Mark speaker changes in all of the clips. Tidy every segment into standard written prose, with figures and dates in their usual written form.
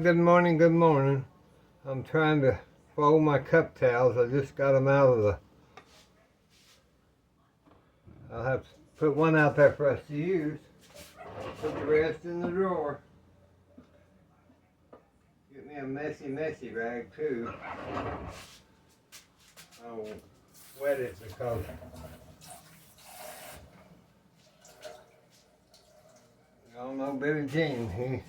Speaker 1: Good morning, good morning. I'm trying to fold my cup towels. I just got them out of the... I'll have to put one out there for us to use. Put the rest in the drawer. Get me a messy rag too. I won't wet it because y'all know Billy Jean.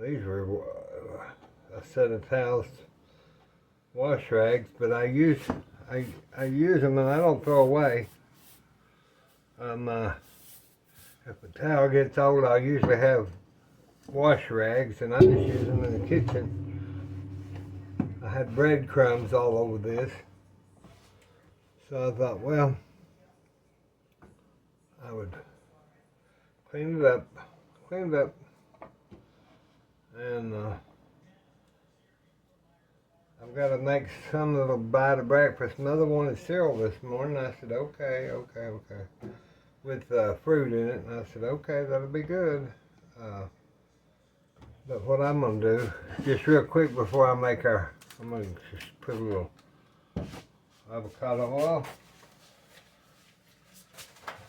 Speaker 1: These were a set of towels, wash rags, but I use them and I don't throw away. If a towel gets old, I usually have wash rags, and I just use them in the kitchen. I had breadcrumbs all over this, so I thought, well, I would clean it up, and I've got to make some little bite of breakfast. Mother wanted cereal this morning. I said, okay, with fruit in it, and I said, okay, that'll be good. But what I'm going to do, just real quick before I make I'm going to just put a little avocado oil.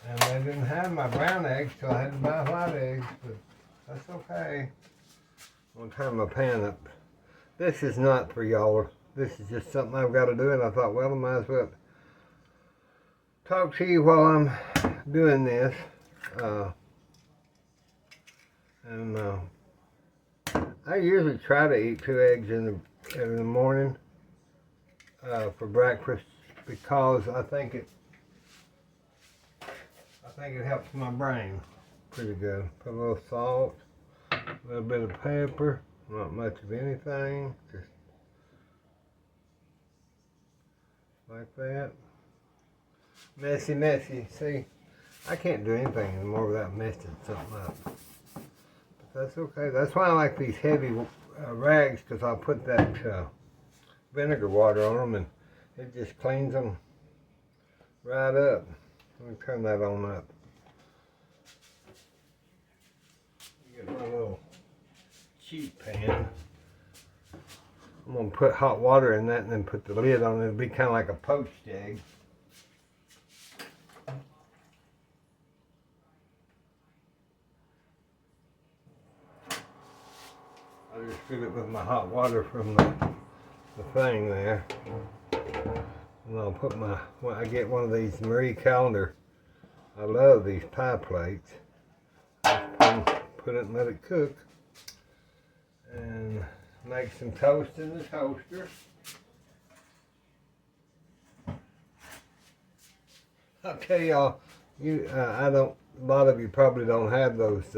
Speaker 1: And they didn't have my brown eggs, so I had to buy white eggs, but that's okay. I'm going to turn my pan up. This is not for y'all. This is just something I've got to do, and I thought, well, I might as well talk to you while I'm doing this. I usually try to eat 2 eggs in the morning for breakfast because I think it helps my brain pretty good. Put a little salt, a little bit of pepper, not much of anything, just like that. Messy. See, I can't do anything anymore without messing something up. But that's okay. That's why I like these heavy rags, because I'll put that vinegar water on them and it just cleans them right up. Let me turn that on up. Get my little cheap pan. I'm going to put hot water in that and then put the lid on it. It'll be kind of like a poached egg. I'll just fill it with my hot water from the thing there. And I'll put when I get one of these Marie Callender, I love these pie plates. I'll put it and let it cook. And make some toast in the toaster. I'll tell y'all, a lot of you probably don't have those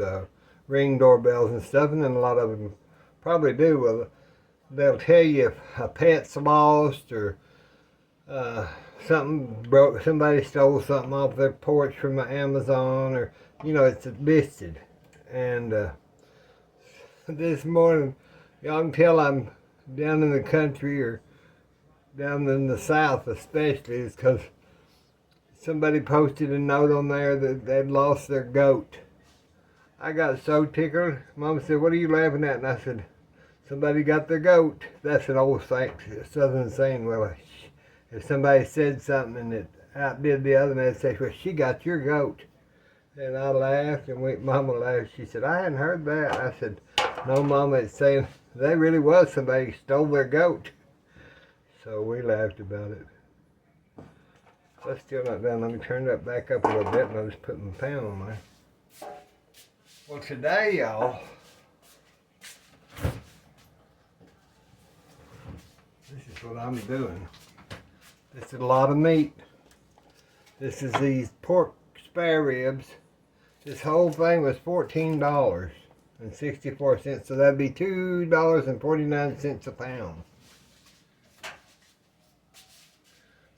Speaker 1: Ring doorbells and stuff, and then a lot of them probably do. Well, they'll tell you if a pet's lost or something broke, somebody stole something off their porch from Amazon, or it's listed. And this morning, y'all can tell I'm down in the country or down in the South especially, is because somebody posted a note on there that they'd lost their goat. I got so tickled. Mama said, "What are you laughing at?" And I said, "Somebody got their goat." That's an old Southern saying. Well, if somebody said something and it outdid the other, they'd say, "Well, she got your goat." And I laughed, and Mama laughed. She said, "I hadn't heard that." I said, "No, Mama, it's saying there really was somebody who stole their goat." So we laughed about it. That's still not done. Let me turn that back up a little bit, and I'll just put my pan on there. Well, today, y'all, this is what I'm doing. This is a lot of meat. This is these pork spare ribs. This whole thing was $14.64, so that'd be $2.49 a pound.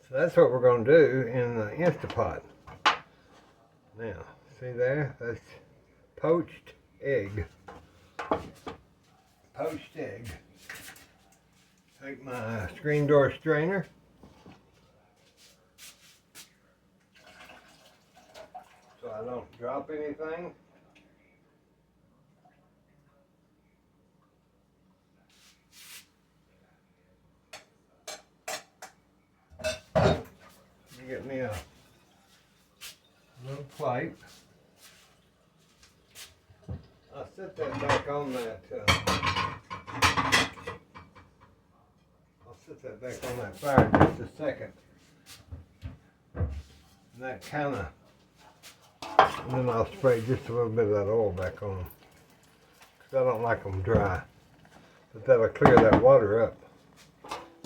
Speaker 1: So that's what we're going to do in the Instapot. Now, see there? That's poached egg. Take my screen door strainer. So I don't drop anything. plate. I'll set that back on that. I'll set that back on that fire just a second. And that kind of, and then I'll spray just a little bit of that oil back on them. Because I don't like them dry. But that'll clear that water up.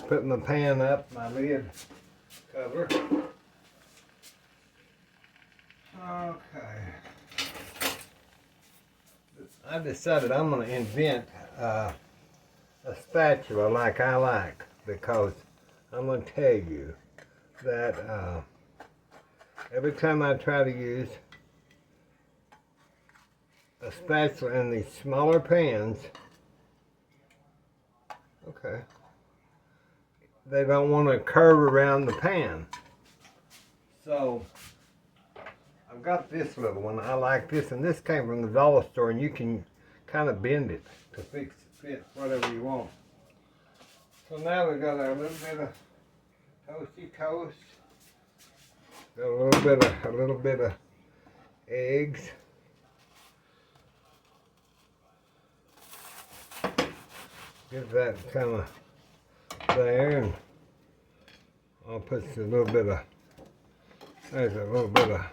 Speaker 1: Put my pan up, my lid cover. Okay. I decided I'm going to invent a spatula like I like, because I'm going to tell you that every time I try to use a spatula in these smaller pans, okay, they don't want to curve around the pan. So I've got this little one. I like this, and this came from the dollar store, and you can kind of bend it to fit whatever you want. So now we've got our little bit of toasty toast. Got a little bit of eggs. Get that kind of there, and I'll put a little bit of, there's a little bit of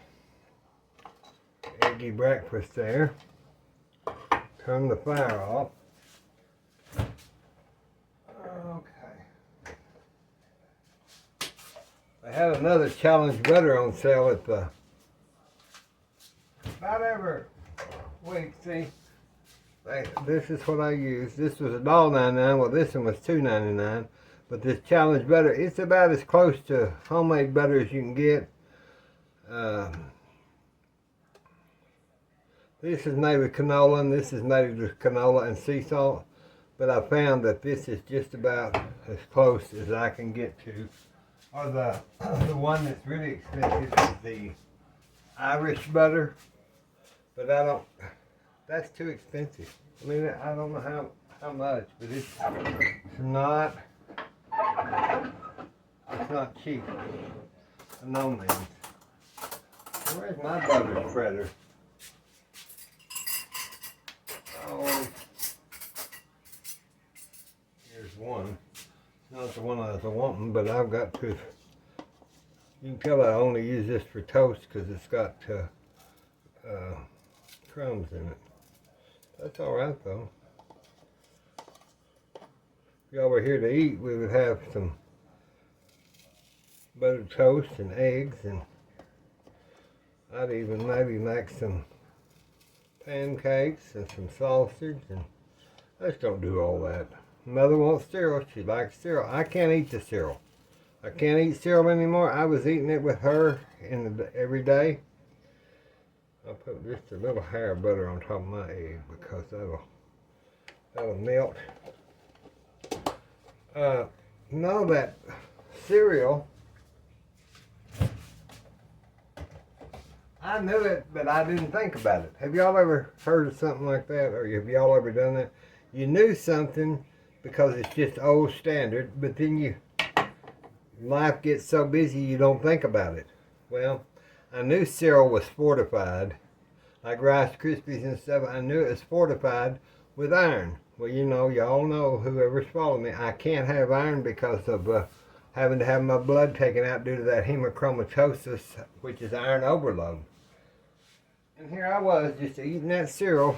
Speaker 1: eggy breakfast there. Turn the fire off. Okay. I had another challenge butter on sale at the, about every week, see. This is what I use. This was $1.99. Well, this one was $2.99. But this challenge butter, it's about as close to homemade butter as you can get. This is made with canola, and this is made with canola and sea salt. But I found that this is just about as close as I can get to. Or the one that's really expensive is the Irish butter. But I don't, that's too expensive. I mean, I don't know how much, but it's not cheap. No means. Where's my butter spreader? Oh, here's one. Not the one I was wanting, but I've got to. You can tell I only use this for toast because it's got crumbs in it. That's all right though. If y'all were here to eat, we would have some buttered toast and eggs, and I'd even maybe make some pancakes and some sausage, and I just don't do all that. Mother wants cereal. She likes cereal. I can't eat the cereal. I can't eat cereal anymore. I was eating it with her every day. I'll put just a little hair of butter on top of my egg because that'll melt. Know that cereal, I knew it, but I didn't think about it. Have y'all ever heard of something like that, or have y'all ever done that? You knew something because it's just old standard, but then life gets so busy you don't think about it. Well, I knew cereal was fortified, like Rice Krispies and stuff. I knew it was fortified with iron. Well, you know, y'all know, whoever's following me, I can't have iron because of having to have my blood taken out due to that hemochromatosis, which is iron overload. And here I was just eating that cereal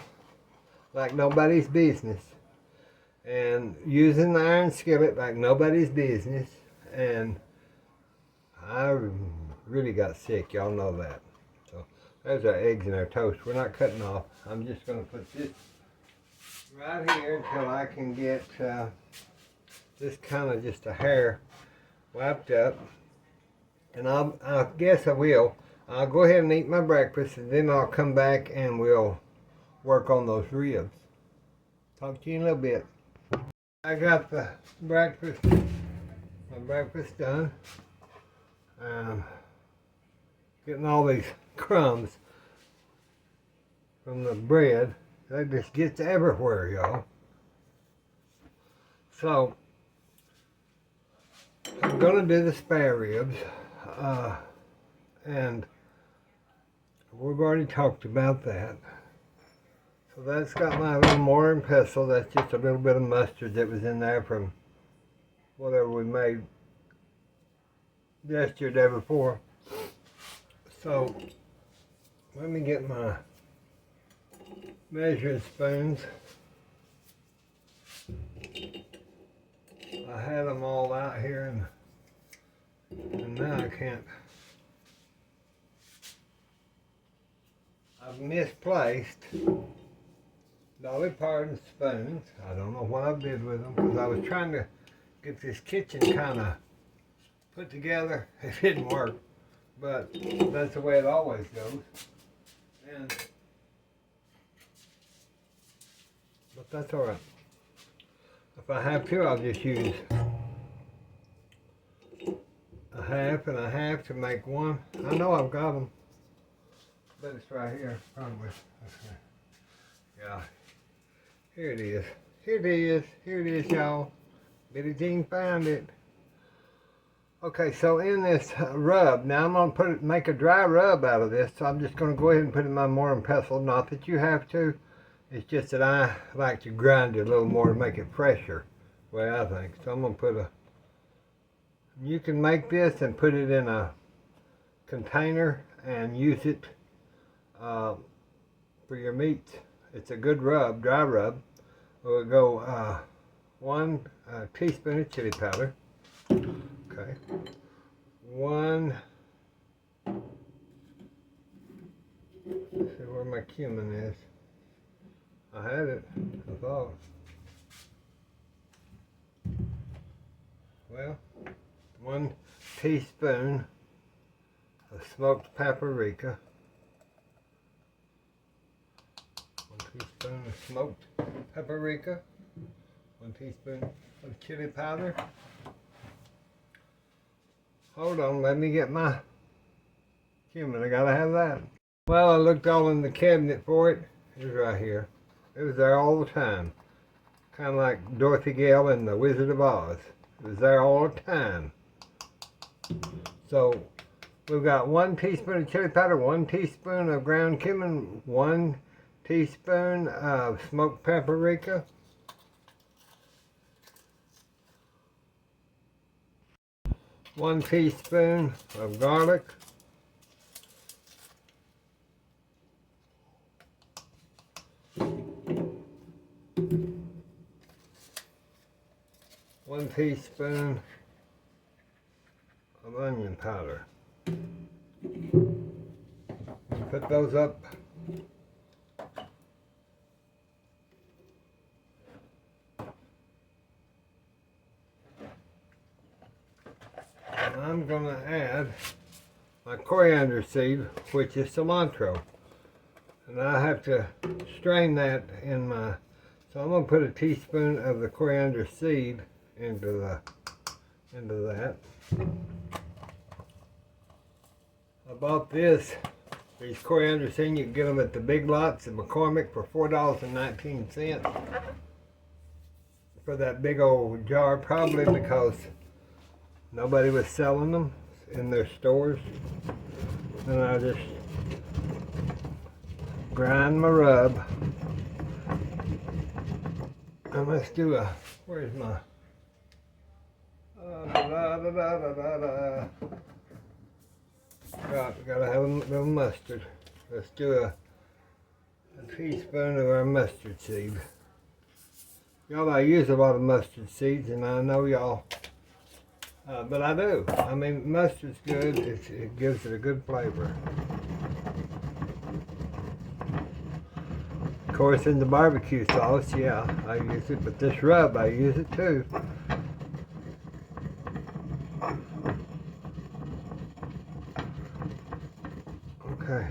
Speaker 1: like nobody's business, and using the iron skillet like nobody's business, and I really got sick. Y'all know that. So there's our eggs and our toast. We're not cutting off. I'm just going to put this right here until I can get this kind of just a hair wiped up, and I guess I will. I'll go ahead and eat my breakfast, and then I'll come back and we'll work on those ribs. Talk to you in a little bit. I got my breakfast done. Getting all these crumbs from the bread. That just gets everywhere, y'all. So I'm gonna do the spare ribs, and We've already talked about that. So that's got my little mortar and pestle. That's just a little bit of mustard that was in there from whatever we made yesterday before. So let me get my measuring spoons. I had them all out here and now I can't. I've misplaced Dolly Parton's spoons. I don't know what I did with them because I was trying to get this kitchen kind of put together. It didn't work, but that's the way it always goes. But that's all right. If I have to, I'll just use a half and a half to make one. I know I've got them, but it's right here, probably. Yeah, here it is. Here it is. Here it is, y'all. Billie Jean found it. Okay, so in this rub, now I'm gonna make a dry rub out of this. So I'm just gonna go ahead and put it in my mortar and pestle. Not that you have to. It's just that I like to grind it a little more to make it fresher, the way I think. So I'm gonna you can make this and put it in a container and use it for your meats. It's a good rub, dry rub. We'll go 1 teaspoon of chili powder. Okay. 1. Let's see where my cumin is. I had it, I thought. Well, 1 teaspoon of smoked paprika. 1 teaspoon of smoked paprika. 1 teaspoon of chili powder. Hold on, let me get my cumin. I gotta have that. Well, I looked all in the cabinet for it. It was right here. It was there all the time. Kind of like Dorothy Gale in The Wizard of Oz. It was there all the time. So we've got 1 teaspoon of chili powder, 1 teaspoon of ground cumin, 1 teaspoon of smoked paprika, 1 teaspoon of garlic, 1 teaspoon of onion powder. Put those up. And I'm going to add my coriander seed, which is cilantro. And I have to strain that in my, so I'm going to put a teaspoon of the coriander seed into that. I bought these coriander seeds. You can get them at the Big Lots in McCormick for $4.19 for that big old jar, probably because nobody was selling them in their stores. And I just grind my rub. And let's do a, where's my, gotta have a little mustard. Let's do a teaspoon of our mustard seed. Y'all, I use a lot of mustard seeds, and I know y'all, but I do. I mean, mustard's good. It gives it a good flavor. Of course, in the barbecue sauce, yeah, I use it, but this rub, I use it too. Okay.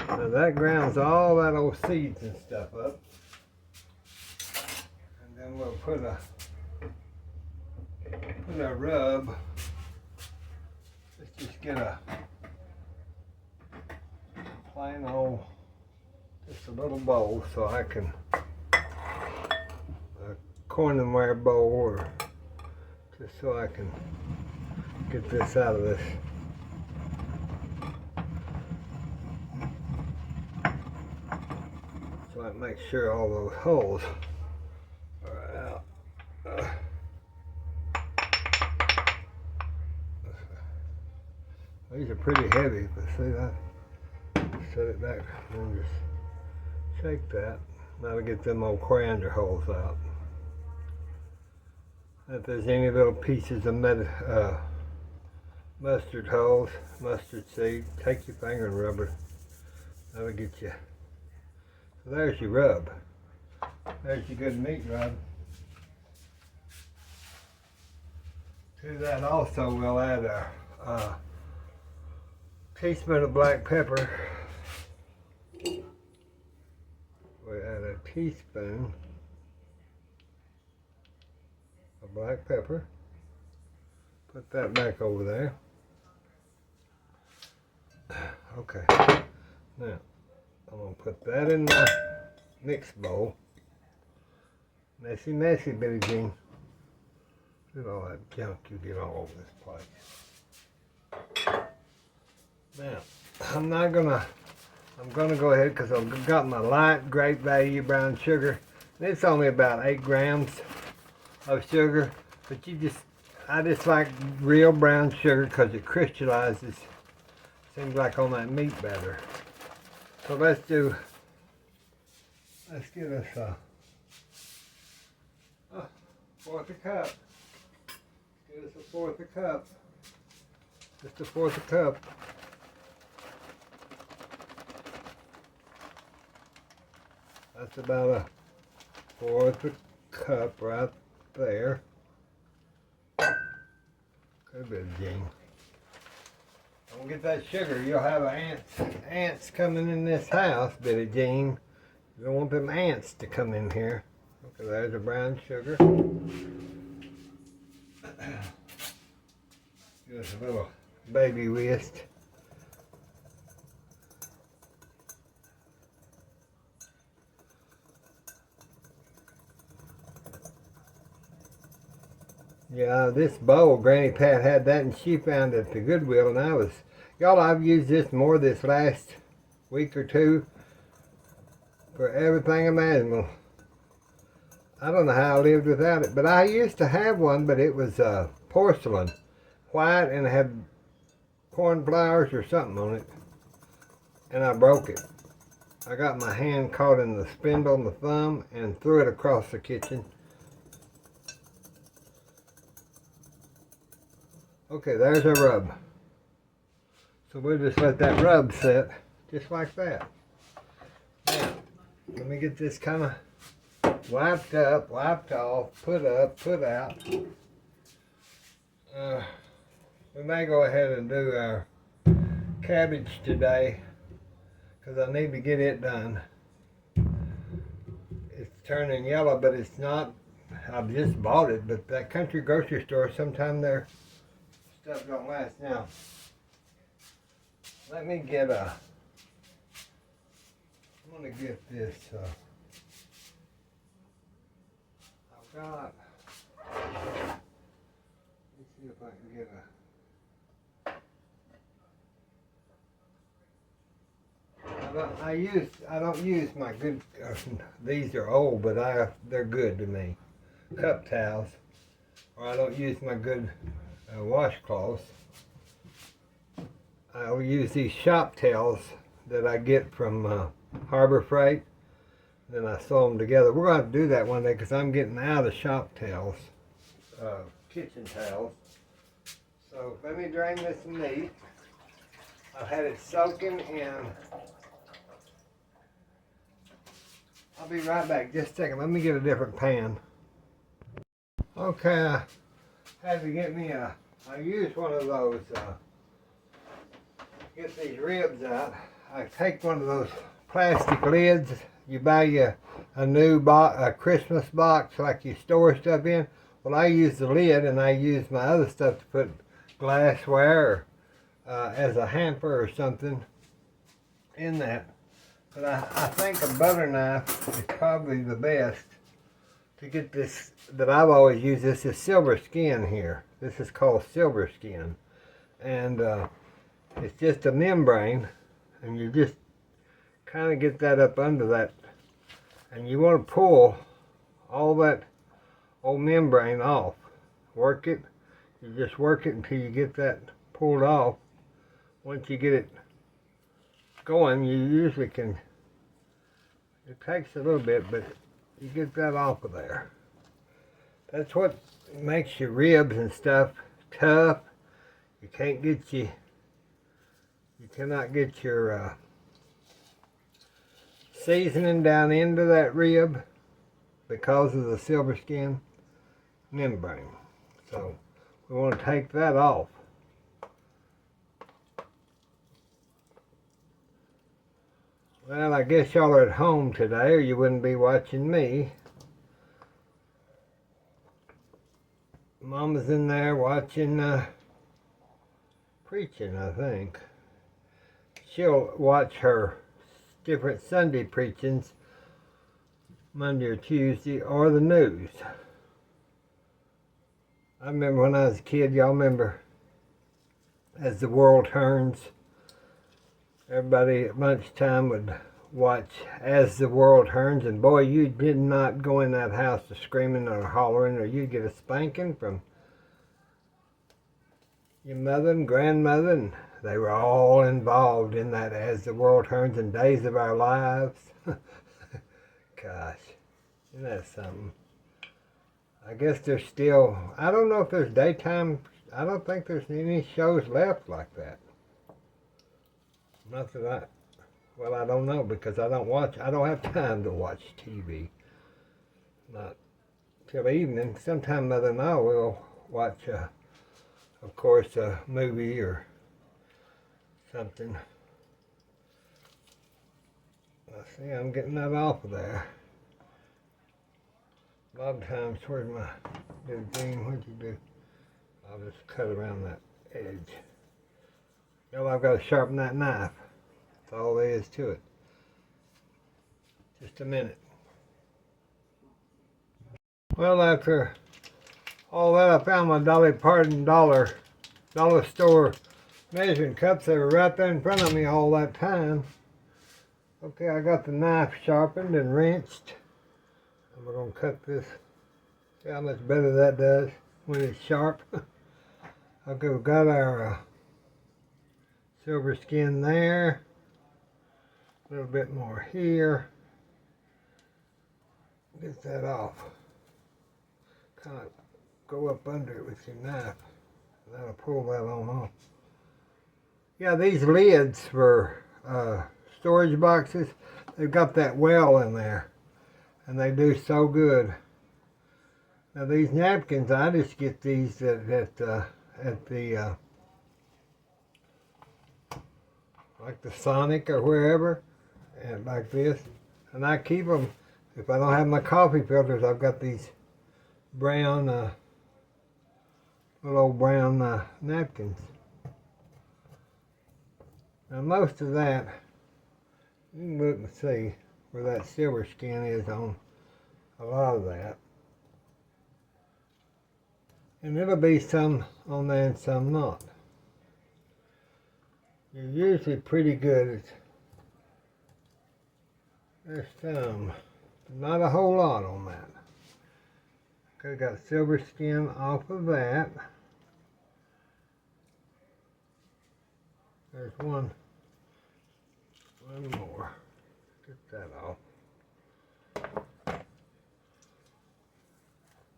Speaker 1: Now that grounds all that old seeds and stuff up. And then we'll put a rub. Let's just get a plain old, just a little bowl so I can, a cornware bowl, or just so I can get this out of this make sure all those holes are out. These are pretty heavy, but see that? Set it back and just shake that. That'll get them old coriander holes out. If there's any little pieces of mustard holes, mustard seed, take your finger and rub it. That'll get you. So there's your rub. There's your good meat rub. To that also we'll add a teaspoon of black pepper. We add a teaspoon of black pepper. Put that back over there. Okay. Now, I'm going to put that in my mix bowl. Messy, messy, Billie Jean. Look at all that junk you get all over this place. Now, I'm gonna go ahead because I've got my light, great value brown sugar. And it's only about 8 grams of sugar, but I just like real brown sugar because it crystallizes, seems like on that meat better. So let's get us a fourth a cup. Get us a fourth a cup. Just a fourth a cup. That's about a fourth a cup right there. Good bit of Jean. Don't get that sugar. You'll have ants coming in this house, Billie Jean. You don't want them ants to come in here. Okay, there's the brown sugar. Just a little baby whisk. Yeah, this bowl, Granny Pat had that and she found it at the Goodwill, and y'all, I've used this more this last week or two for everything imaginable. I don't know how I lived without it, but I used to have one, but it was porcelain, white, and it had corn flowers or something on it, and I broke it. I got my hand caught in the spindle on the thumb and threw it across the kitchen. Okay, there's our rub. So we'll just let that rub set, just like that. Now, let me get this kind of wiped up, wiped off, put up, put out. We may go ahead and do our cabbage today, because I need to get it done. It's turning yellow, but it's not. I've just bought it, but that country grocery store, sometimes their stuff don't last. Now, let me get I'm going to get this, I've got, let's see if I can get I don't use my good, these are old, but they're good to me, cup towels, or I don't use my good washcloths. I'll use these shop towels that I get from Harbor Freight. Then I sew them together. We're going to do that one day because I'm getting out of shop towels, kitchen towels. So let me drain this meat. I've had it soaking in. I'll be right back. Just a second. Let me get a different pan. Okay, I had to get me I used one of those, get these ribs out. I take one of those plastic lids. You buy you a new Christmas box like you store stuff in. Well, I use the lid and I use my other stuff to put glassware or as a hamper or something in that. But I think a butter knife is probably the best to get this, that I've always used. This is silverskin here. This is called silverskin. And it's just a membrane, and you just kind of get that up under that And you want to pull all that old membrane off. Work it. You just work it until you get that pulled off. Once you get it going, you usually can, it takes a little bit, but you get that off of there. That's what makes your ribs and stuff tough. You cannot get your seasoning down into that rib because of the silverskin membrane. So we want to take that off. Well, I guess y'all are at home today, or you wouldn't be watching me. Mama's in there watching preaching, I think. She'll watch her different Sunday preachings, Monday or Tuesday, or the news. I remember when I was a kid, y'all remember As the World Turns, everybody at lunchtime would watch As the World Turns, and boy, you did not go in that house to screaming or hollering, or you'd get a spanking from your mother and grandmother, and they were all involved in that As the World Turns and Days of Our Lives. Gosh, isn't that something? I guess there's still, I don't know if there's daytime, I don't think there's any shows left like that. Not that well, I don't know, because I don't have time to watch TV. Not till evening. Sometime Mother and I will watch, of course, a movie or something. Let's see, I'm getting that off of there. A lot of times, where's my little green? What'd you do? I'll just cut around that edge. Now I've got to sharpen that knife. That's all there is to it. Just a minute. Well, after all that, I found my Dolly Parton dollar store measuring cups. They were right there in front of me all that time. Okay, I got the knife sharpened and rinsed. And we're going to cut this. See how much better that does when it's sharp. Okay, we've got our silver skin there. A little bit more here. Get that off. Kind of go up under it with your knife. That'll pull that on off. Yeah, these lids for storage boxes, they've got that well in there. And they do so good. Now these napkins, I just get these at the like the Sonic or wherever, and like this. And I keep them, if I don't have my coffee filters, I've got these brown, little old brown napkins. Now most of that, you can look and see where that silver skin is on a lot of that. And it'll be some on there and some not. You're usually pretty good. There's some, not a whole lot on that. Okay, got silver skin off of that. There's one more. Get that off.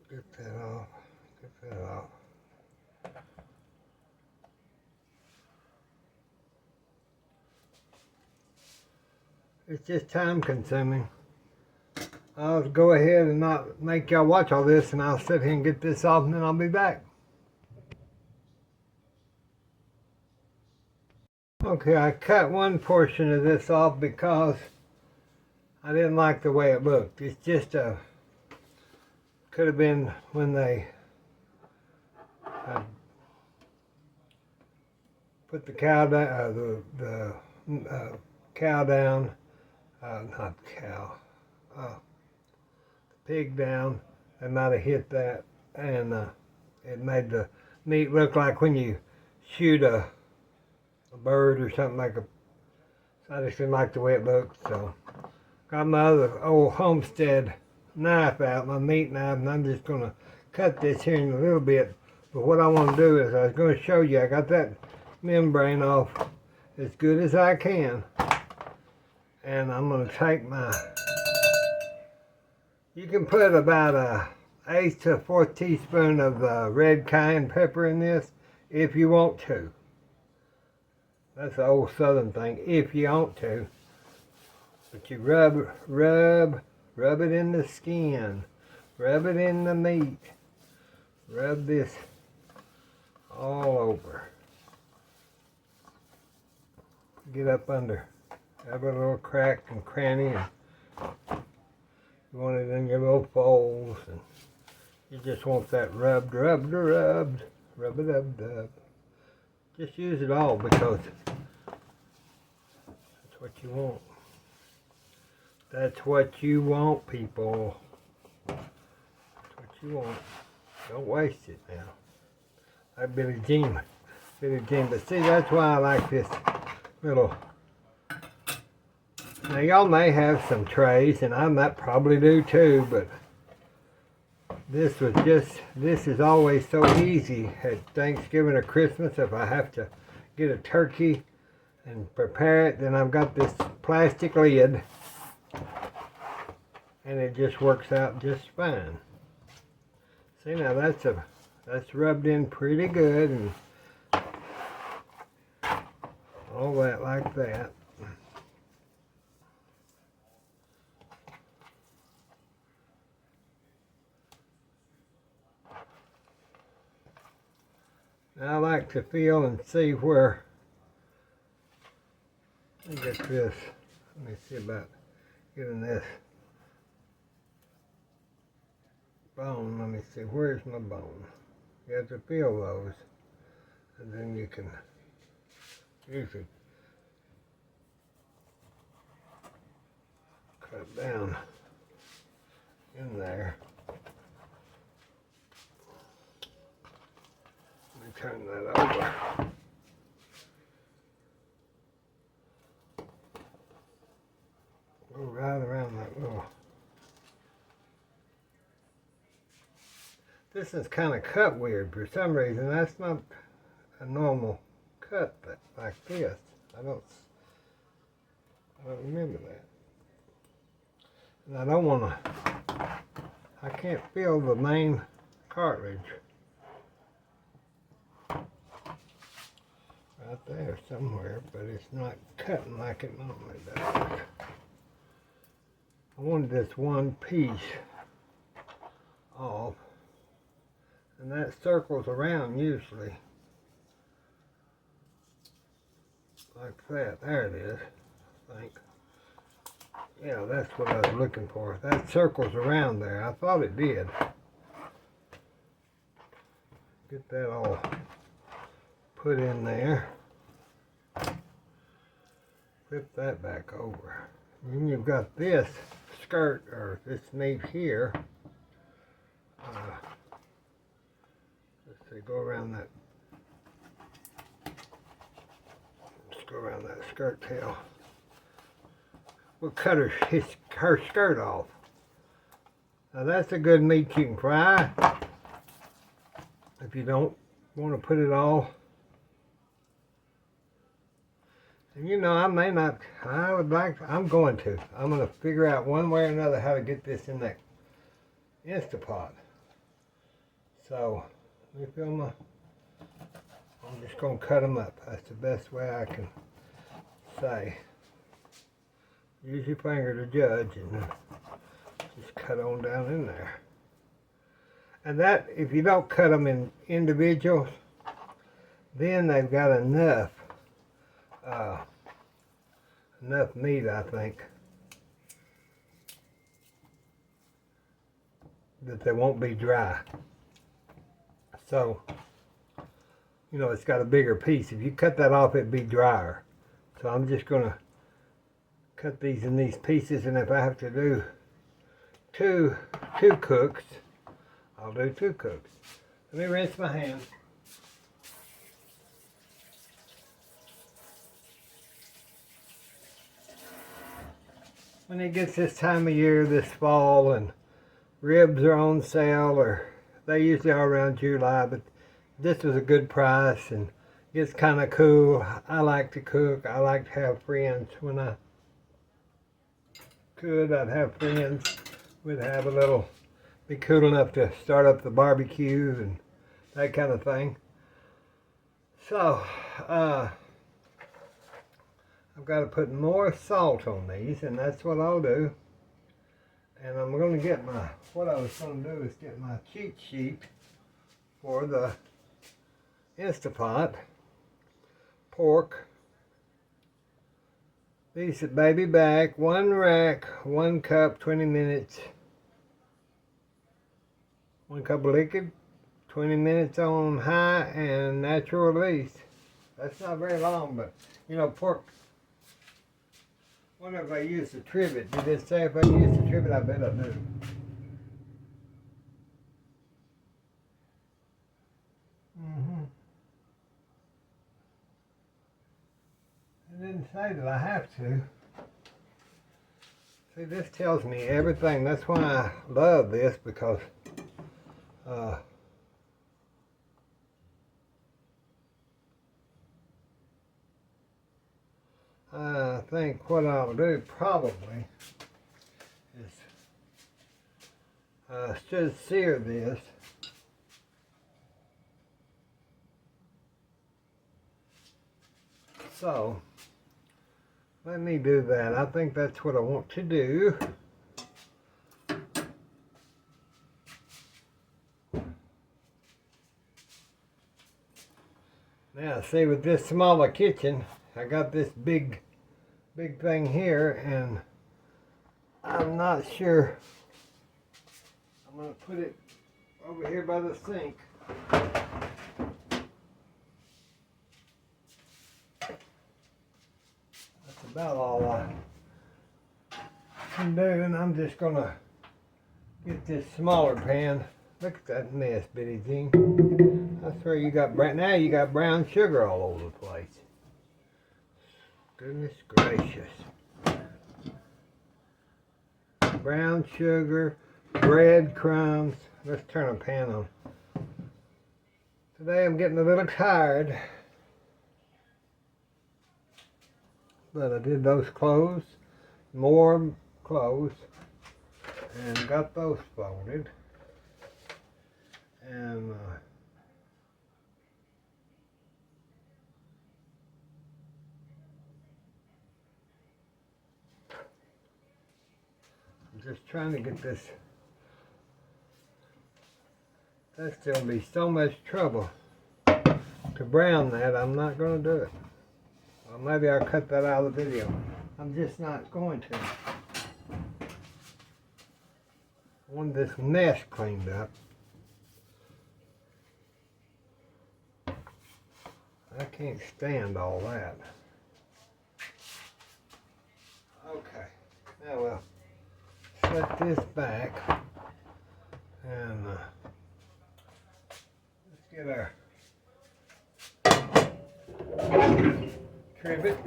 Speaker 1: Get that off. Get that off. It's just time consuming. I'll go ahead and not make y'all watch all this, and I'll sit here and get this off, and then I'll be back. Okay, I cut one portion of this off because I didn't like the way it looked. It's just could have been when they put the cow down, the cow down, not cow, the pig down. They might have hit that, and it made the meat look like when you shoot a bird or something like a. So I just didn't like the way it looked, so got my other old homestead knife out, my meat knife, and I'm just going to cut this here in a little bit. But what I want to do is I was going to show you, I got that membrane off as good as I can. And I'm going to take my, you can put about a 1/8 to 1/4 teaspoon of red cayenne pepper in this if you want to. That's the old southern thing, if you want to. But you rub it in the skin, rub it in the meat, rub this all over. Get up under every little crack and cranny, and you want it in your little folds, and you just want that rubbed, rub it up. Just use it all because that's what you want. That's what you want, people. That's what you want. Don't waste it now. Like Billy Jean. But see, that's why I like this little. Now y'all may have some trays, and I might probably do too, but this is always so easy at Thanksgiving or Christmas. If I have to get a turkey and prepare it, then I've got this plastic lid, and it just works out just fine. See, now that's rubbed in pretty good, and all that like that. Now I like to feel and see where, let me get this, let me see about getting this bone, let me see, where's my bone? You have to feel those, and then you can usually cut down in there. Let me turn that over. Go right around that little. This is kind of cut weird for some reason. That's not a normal cut like this. I don't remember that. And I don't want to, I can't feel the main cartridge. Right there somewhere, but it's not cutting like it normally does. I wanted this one piece off, and that circles around usually like that. There it is, I think. Yeah, that's what I was looking for. That circles around there. I thought it did. Get that all put in there. Flip that back over. And then you've got this skirt, or this meat here. Let's see, go around that. Let's go around that skirt tail. We'll cut her skirt off. Now that's a good meat you can fry. If you don't want to put it all. And you know, I may not, I would like, I'm going to figure out one way or another how to get this in that Instapot. So, let me feel my, I'm just going to cut them up. That's the best way I can say. Use your finger to judge, and just cut on down in there. And that, if you don't cut them in individuals, then they've got enough meat, I think, that they won't be dry. So, you know, it's got a bigger piece. If you cut that off, it'd be drier. So I'm just going to cut these in these pieces, and if I have to do two cooks, I'll do 2 cooks. Let me rinse my hands. when it gets this time of year, this fall, and ribs are on sale, or they usually are around July, but this was a good price, and it's kind of cool. I like to cook. I like to have friends. When I could, I'd have friends. We'd have a little, be cool enough to start up the barbecue and that kind of thing. So, I've got to put more salt on these, and that's what I'll do. And I'm going to get my, what I was going to do is get my cheat sheet for the Instapot pork. These are baby back, 1 rack, 1 cup, 20 minutes. 1 cup of liquid, 20 minutes on high and natural release. That's not very long, but you know, pork. Wonder if I use the trivet. Did it say if I use the trivet? I bet I do. It didn't say that I have to. See, this tells me everything. That's why I love this, because I think what I'll do probably is should sear this. So let me do that. I think that's what I want to do. Now, see, with this smaller kitchen, I got this big thing here, and I'm not sure. I'm going to put it over here by the sink. That's about all I can do, and I'm just going to get this smaller pan. Look at that mess, Bitty Jean. I swear you got now you got brown sugar all over the place. Goodness gracious. Brown sugar, breadcrumbs. Let's turn a pan on. Today I'm getting a little tired, but I did those clothes, more clothes, and got those folded. And I'm just trying to get this. That's going to be so much trouble to brown that. I'm not going to do it. Well, maybe I'll cut that out of the video. I'm just not going to. I want this mess cleaned up. I can't stand all that. Okay, now we'll set this back, and let's get our trivet.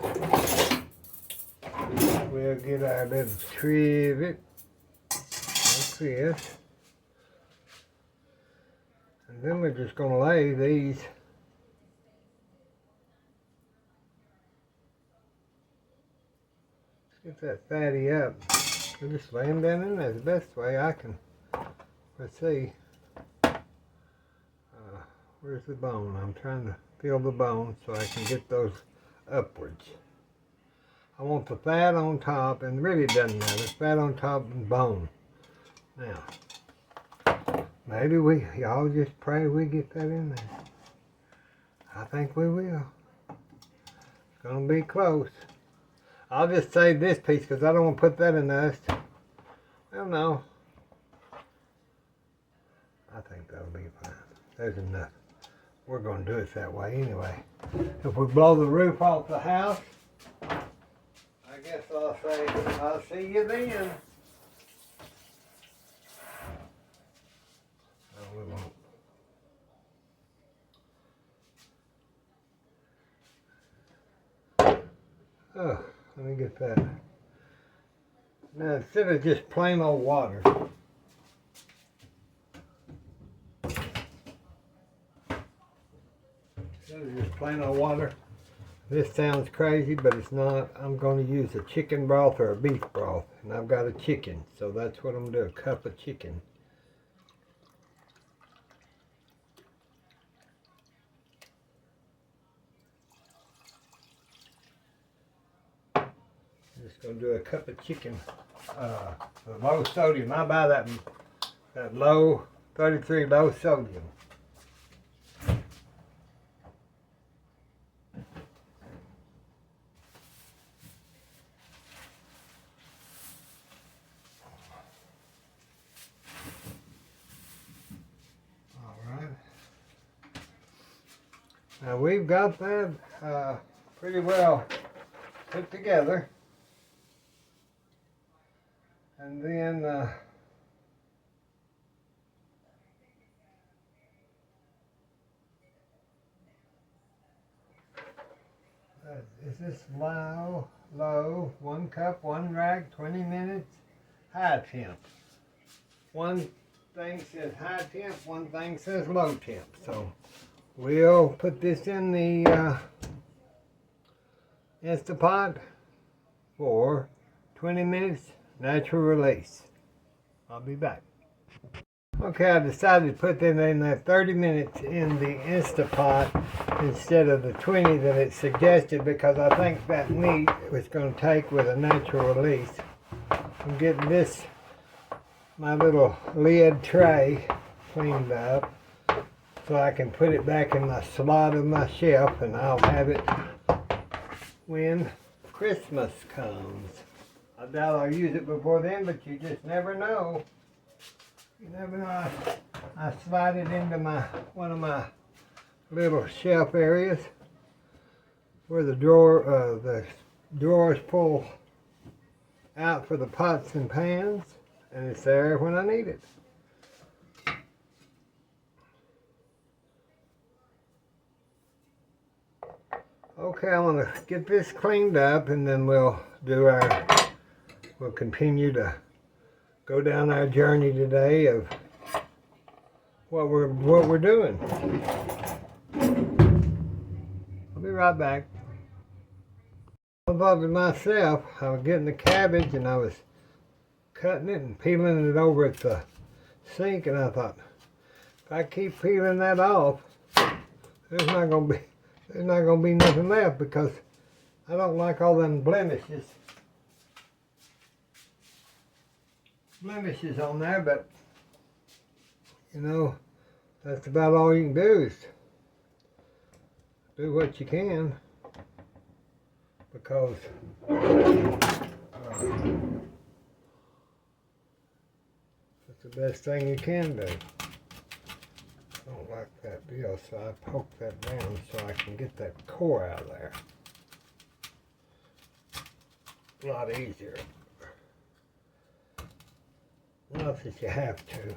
Speaker 1: We'll get our little trivet like this, and then we're just going to lay these. Get that fatty up. I'll just lay them down in there. That's the best way I can. Let's see. Where's the bone? I'm trying to feel the bone so I can get those upwards. I want the fat on top, and really it doesn't matter. Fat on top and bone. Now, maybe y'all just pray we get that in there. I think we will. It's going to be close. I'll just save this piece because I don't want to put that in there. Well, no. I think that'll be fine. There's enough. We're going to do it that way anyway. If we blow the roof off the house, I guess I'll say, I'll see you then. No, we won't. Oh, let me get that Now instead of just plain old water, this sounds crazy, but it's not. I'm going to use a chicken broth or a beef broth, and I've got a chicken, so that's what I'm going to do, a cup of chicken. Just going to do a cup of chicken, low sodium. I buy that low 33 low sodium. Now we've got that pretty well put together, and then is this low, 1 cup, 1 rag, 20 minutes, high temp. One thing says high temp, one thing says low temp, so we'll put this in the Instapot for 20 minutes, natural release. I'll be back. Okay, I decided to put that in that 30 minutes in the Instapot instead of the 20 that it suggested, because I think that meat was going to take with a natural release. I'm getting this, my little lid tray, cleaned up, so I can put it back in the slot of my shelf, and I'll have it when Christmas comes. I doubt I'll use it before then, but you just never know. You never know. I slide it into one of my little shelf areas where the drawers pull out for the pots and pans, and it's there when I need it. Okay, I'm going to get this cleaned up, and then we'll continue to go down our journey today of what we're doing. I'll be right back. I thought to myself, I was getting the cabbage and I was cutting it and peeling it over at the sink, and I thought, if I keep peeling that off, there's not going to be nothing left, because I don't like all them blemishes on there. But you know, that's about all you can do, is do what you can, because that's the best thing you can do. I don't like that deal, so I poke that down so I can get that core out of there. A lot easier. Not that you have to,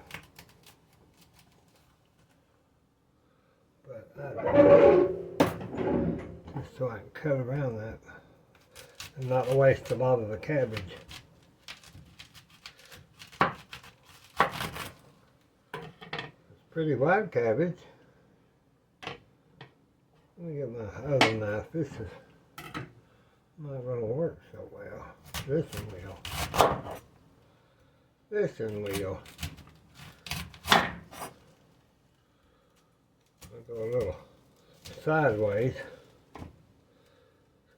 Speaker 1: but just so I can cut around that and not waste a lot of the cabbage. Pretty white cabbage. Let me get my other knife. This is not going to work so well. This one will. This one will. I'll go a little sideways.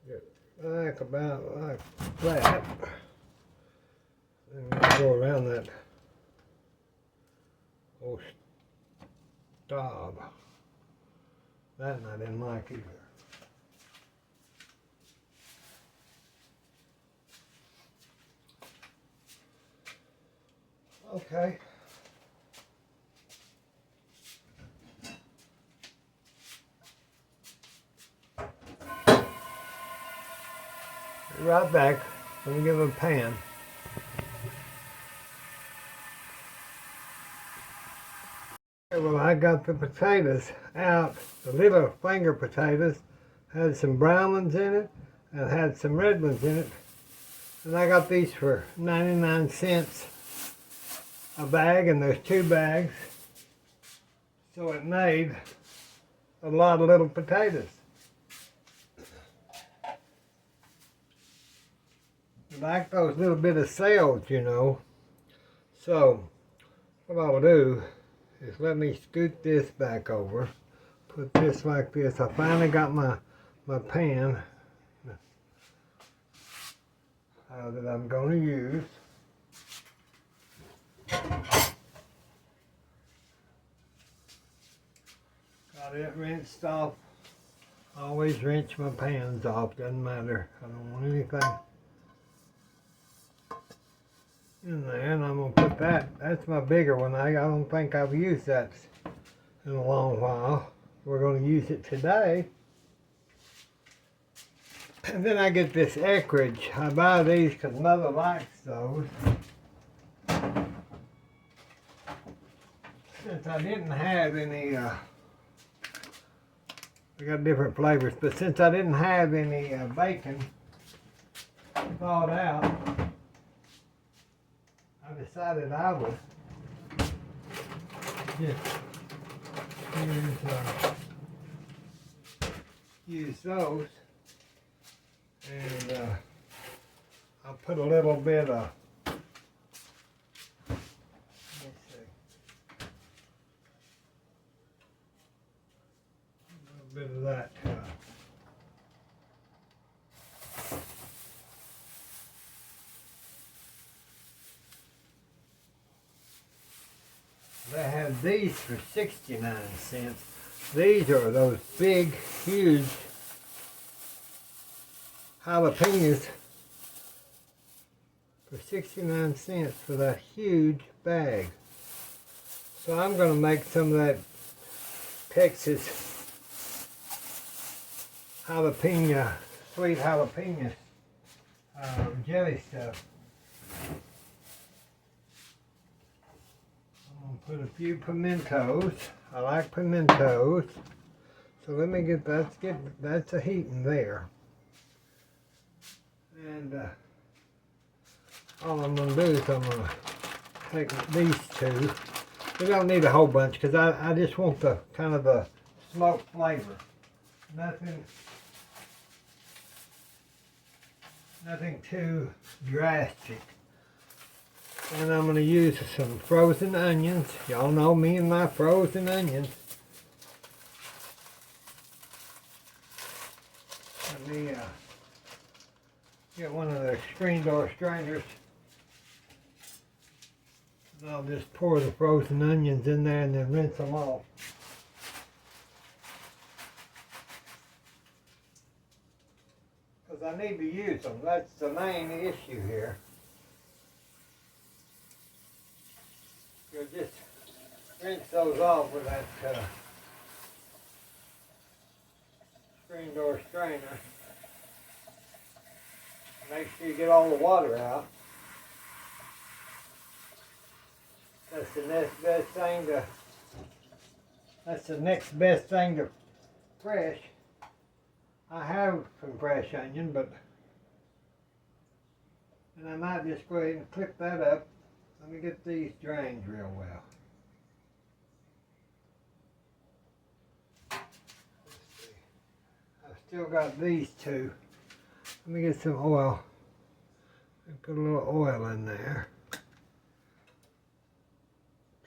Speaker 1: Get back about like that. And we'll go around that old stop. That I didn't like either. Okay. Be right back. Let me give it a pan. Well, I got the potatoes out. The little finger potatoes had some brown ones in it and had some red ones in it. And I got these for 99 cents a bag, and there's 2 bags. So it made a lot of little potatoes. I like those little bit of cells, you know. So what I'll do is let me scoot this back over. Put this like this. I finally got my pan that I'm going to use. Got it rinsed off. I always rinse my pans off, doesn't matter. I don't want anything in there, and I'm going to put that's my bigger one. I don't think I've used that in a long while. We're going to use it today. And then I get this Eckrich. I buy these because Mother likes those. Since I didn't have any, we got different flavors, but since I didn't have any bacon thawed out, I decided I would just use those. And I'll put a little bit of, let's see, a little bit of that. They have these for 69 cents. These are those big, huge jalapenos for 69 cents for that huge bag. So I'm going to make some of that Texas jalapeno, sweet jalapeno jelly stuff. I'm going to put a few pimentos. I like pimentos. So let me get that's a heating there. And all I'm going to do is I'm going to take these 2. We don't need a whole bunch because I just want the kind of the smoked flavor. Nothing too drastic. And I'm going to use some frozen onions. Y'all know me and my frozen onions. Let me get one of the screen door strainers, and I'll just pour the frozen onions in there and then rinse them off. Because I need to use them. That's the main issue here. You'll just rinse those off with that screen door strainer. Make sure you get all the water out. That's the next best thing to fresh. I have some fresh onion, and I might just go ahead and clip that up. Let me get these drained real well. Let's see. I've still got these 2. Let me get some oil. Put a little oil in there.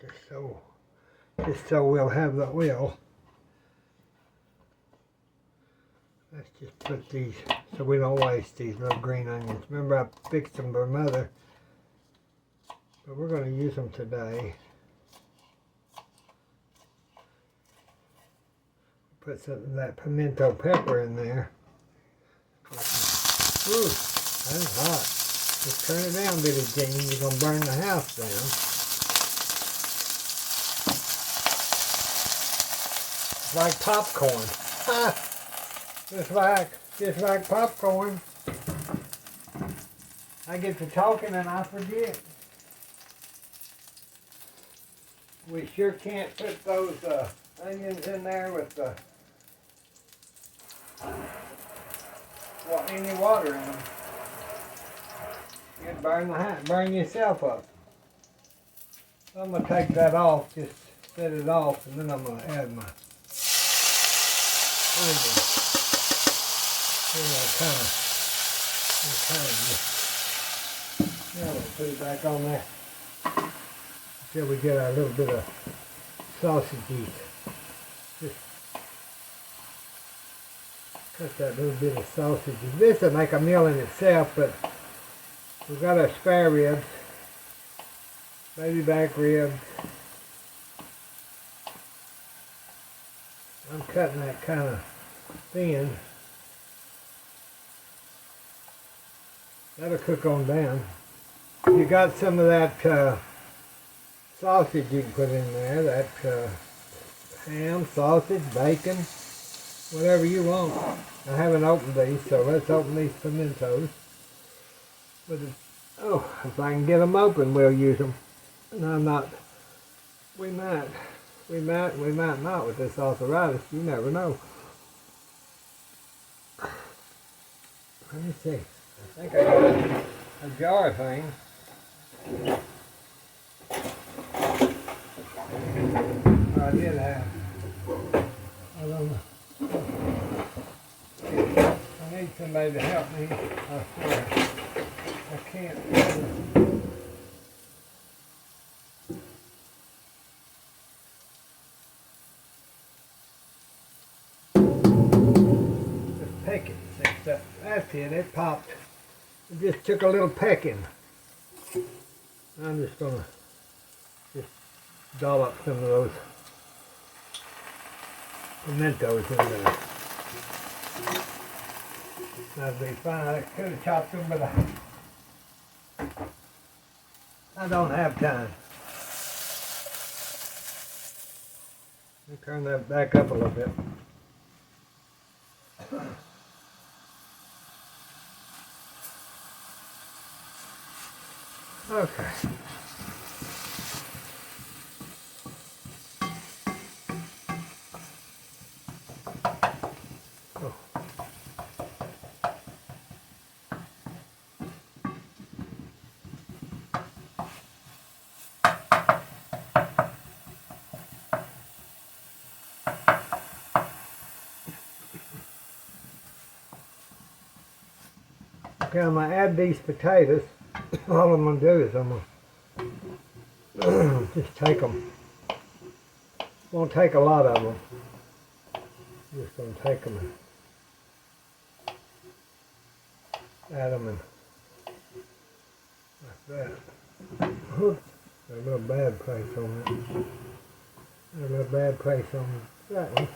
Speaker 1: Just so we'll have the oil. Let's just put these so we don't waste these little green onions. Remember I fixed them for Mother, but we're going to use them today. Put some of that pimento pepper in there. Ooh, that's hot. Just turn it down, Billy Jean. You're going to burn the house down. It's like popcorn. Ha! Just like popcorn. I get to talking and I forget. We sure can't put those onions in there with any water in them. You'd burn yourself up. So I'm going to take that off, just set it off, and then I'm going to add my onion. Now we'll put it back on there until we get our little bit of sausage juice. Just cut that little bit of sausage. This will make a meal in itself, but we've got our spare ribs, baby back ribs. I'm cutting that kind of thin. That'll cook on down. If you got some of that sausage you can put in there, that ham, sausage, bacon, whatever you want. I haven't opened these, so let's open these pimentos. But if I can get them open, we'll use them. No, not. We might not with this arthritis. You never know. Let me see. I think I got a jar thing. I did have. I don't know. I need somebody to help me. I swear. I can't. Just peck it. That's it. It popped. It just took a little pecking. I'm just gonna dollop some of those pimentos in there. That'd be fine. I could have chopped them, but I don't have time. Let me turn that back up a little bit. Okay. Oh. Okay, I'm going to add these potatoes. All I'm going to do is I'm going to just take them. Won't take a lot of them. Just going to take them and add them in like that. Oops, got a little bad place on it. Got a little bad place on that one.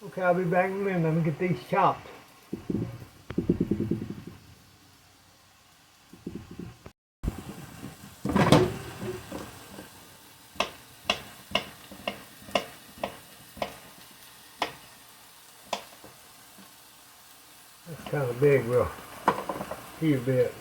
Speaker 1: Okay, I'll be back in a minute. Let me get these chopped. That's kind of big, real few bit.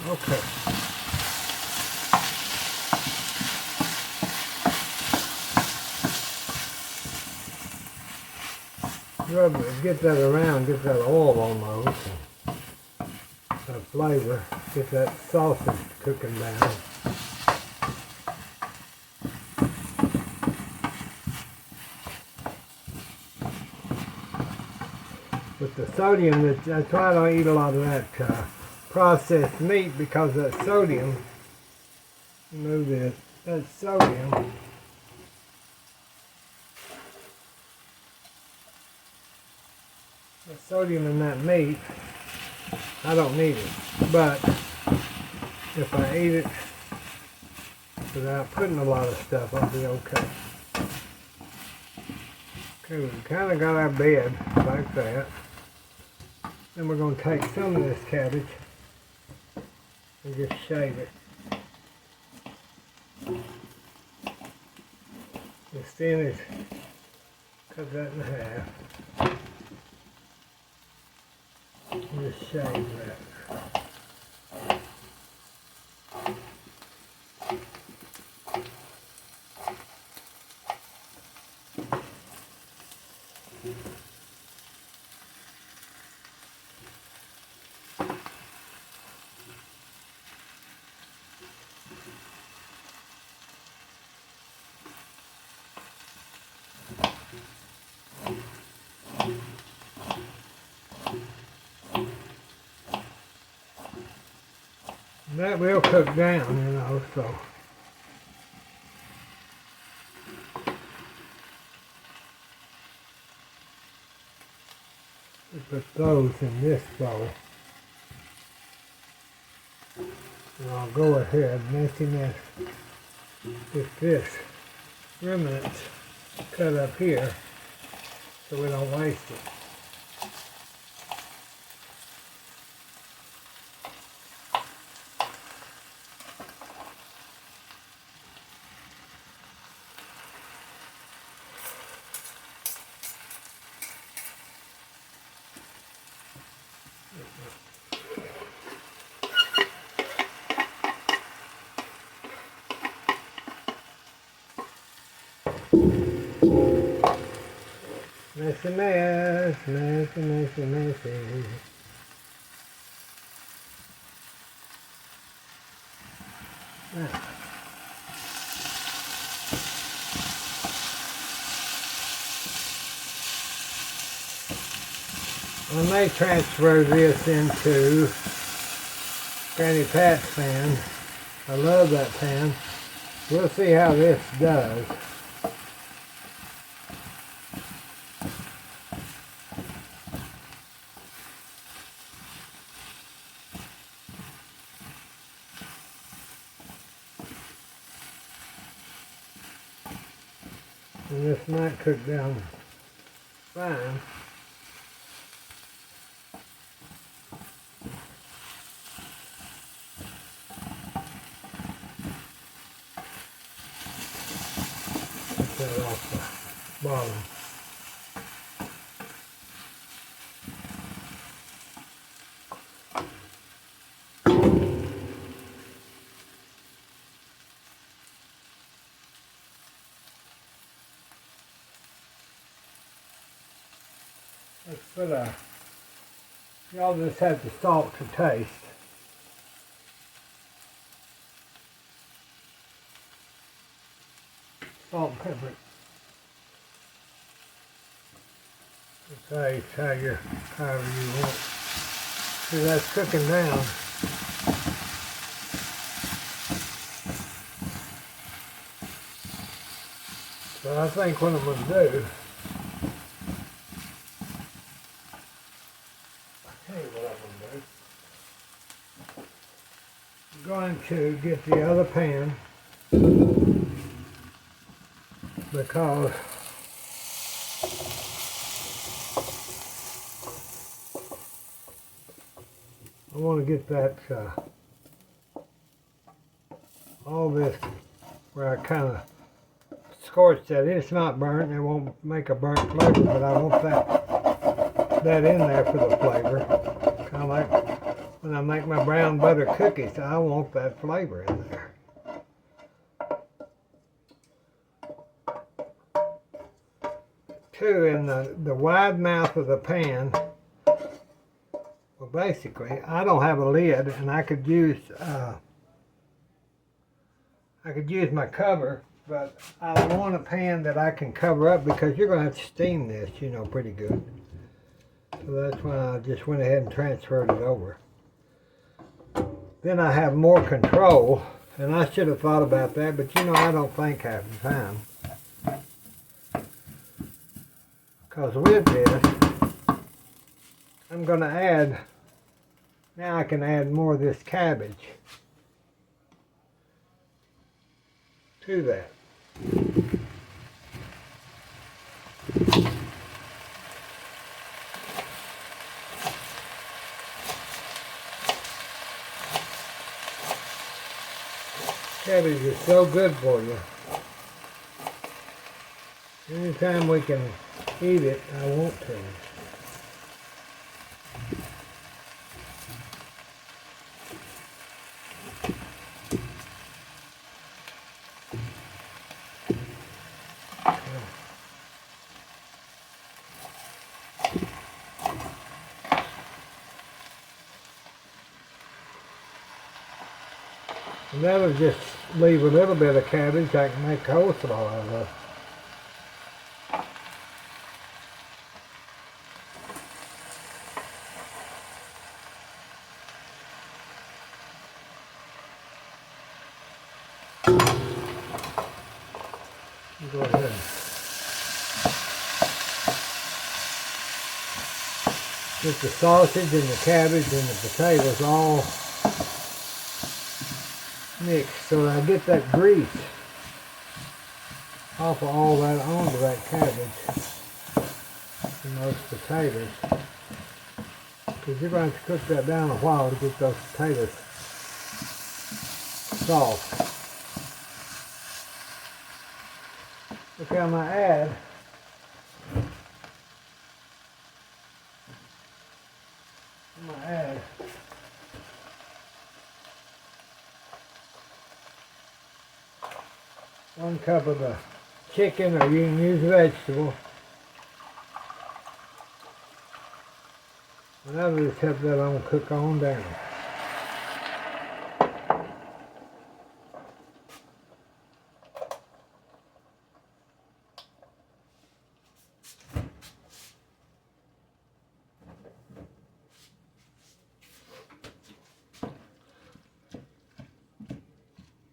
Speaker 1: Okay. Rub it, get that around, get that oil on those, and that flavor, get that sausage cooking down. with the sodium. That's why I don't eat a lot of that processed meat, because that sodium, move this, that sodium in that meat, I don't need it. But if I eat it without putting a lot of stuff, I'll be okay. Okay, we kind of got our bed like that. Then we're going to take some of this cabbage and just shave it as thin as, cut that in half, and just shave that. That will cook down, you know, so. We put those in this bowl. And I'll go ahead making this with this remnants cut up here so we don't waste it. Messy mess, messy, messy, messy. Now, I may transfer this into Granny Pat's pan. I love that pan. We'll see how this does. And this might cook down fine. Get that off the bottom. Let's put y'all just have the salt to taste. Salt and pepper. Taste however you want. See, that's cooking down. So I think what I'm going to do, I'm going to get the other pan, because I want to get that all this where I kind of scorched that. It's not burnt, it won't make a burnt flavor, but I want that in there for the flavor. Kind of like when I make my brown butter cookies, I want that flavor in there. Two, in the wide mouth of the pan, well, basically, I don't have a lid, and I could use my cover, but I want a pan that I can cover up, because you're going to have to steam this, you know, pretty good. So that's why I just went ahead and transferred it over. Then I have more control, and I should have thought about that, but you know, I don't think half the time. Because with this, I'm going to add, now I can add more of this cabbage to that. Cabbage is so good for you. Anytime we can eat it, I want to. And that'll just leave a little bit of cabbage I can make coleslaw out of. Go ahead. Get the sausage and the cabbage and the potatoes all mixed so I get that grease off of all that onto that cabbage and those potatoes. Because you're going to have to cook that down a while to get those potatoes soft. Okay, I'm going to add one cup of the chicken, or you can use vegetable. And that'll just help that on cook on down.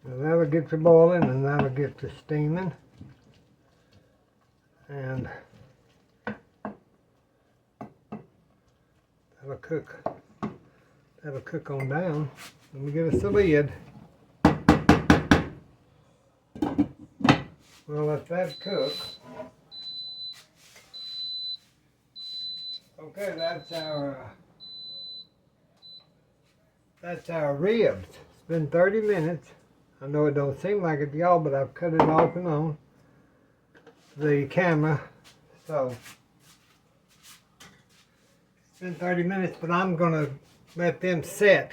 Speaker 1: And that'll get to boiling, and that'll get to steaming. And that'll cook on down. Let me get us a lid. We'll let that cook. Okay, that's our ribs. It's been 30 minutes. I know it don't seem like it to y'all, but I've cut it off and on the camera. So it's been 30 minutes, but I'm gonna let them set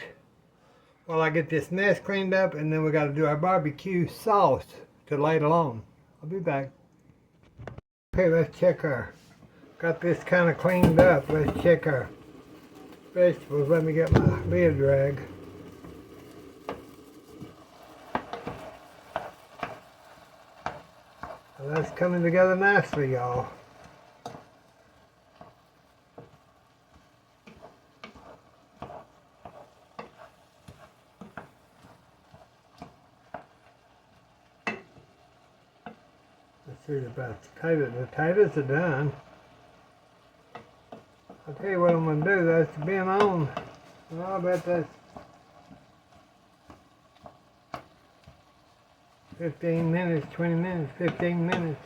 Speaker 1: while I get this mess cleaned up, and then we got to do our barbecue sauce to later on. I'll be back. Okay, let's check got this kind of cleaned up. Let's check our vegetables. Let me get my lid rag. Well, that's coming together nicely, y'all. Let's see about the potatoes. The potatoes are done. I'll tell you what I'm going to do. That's been on. Well, I bet that's 15 minutes, 20 minutes, 15 minutes.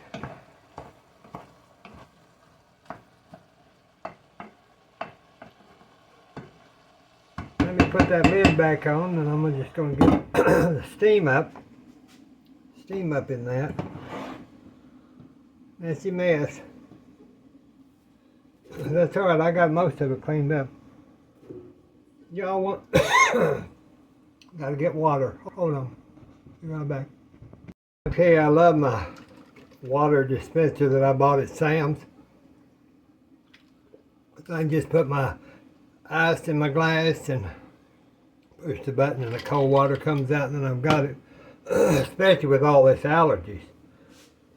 Speaker 1: Let me put that lid back on, and I'm just going to get the steam up in that. Messy mess. That's alright, I got most of it cleaned up. Y'all want... Gotta get water. Hold on. Be right back. Okay, I love my water dispenser that I bought at Sam's. I can just put my ice in my glass and push the button and the cold water comes out, and then I've got it. Especially with all this allergies.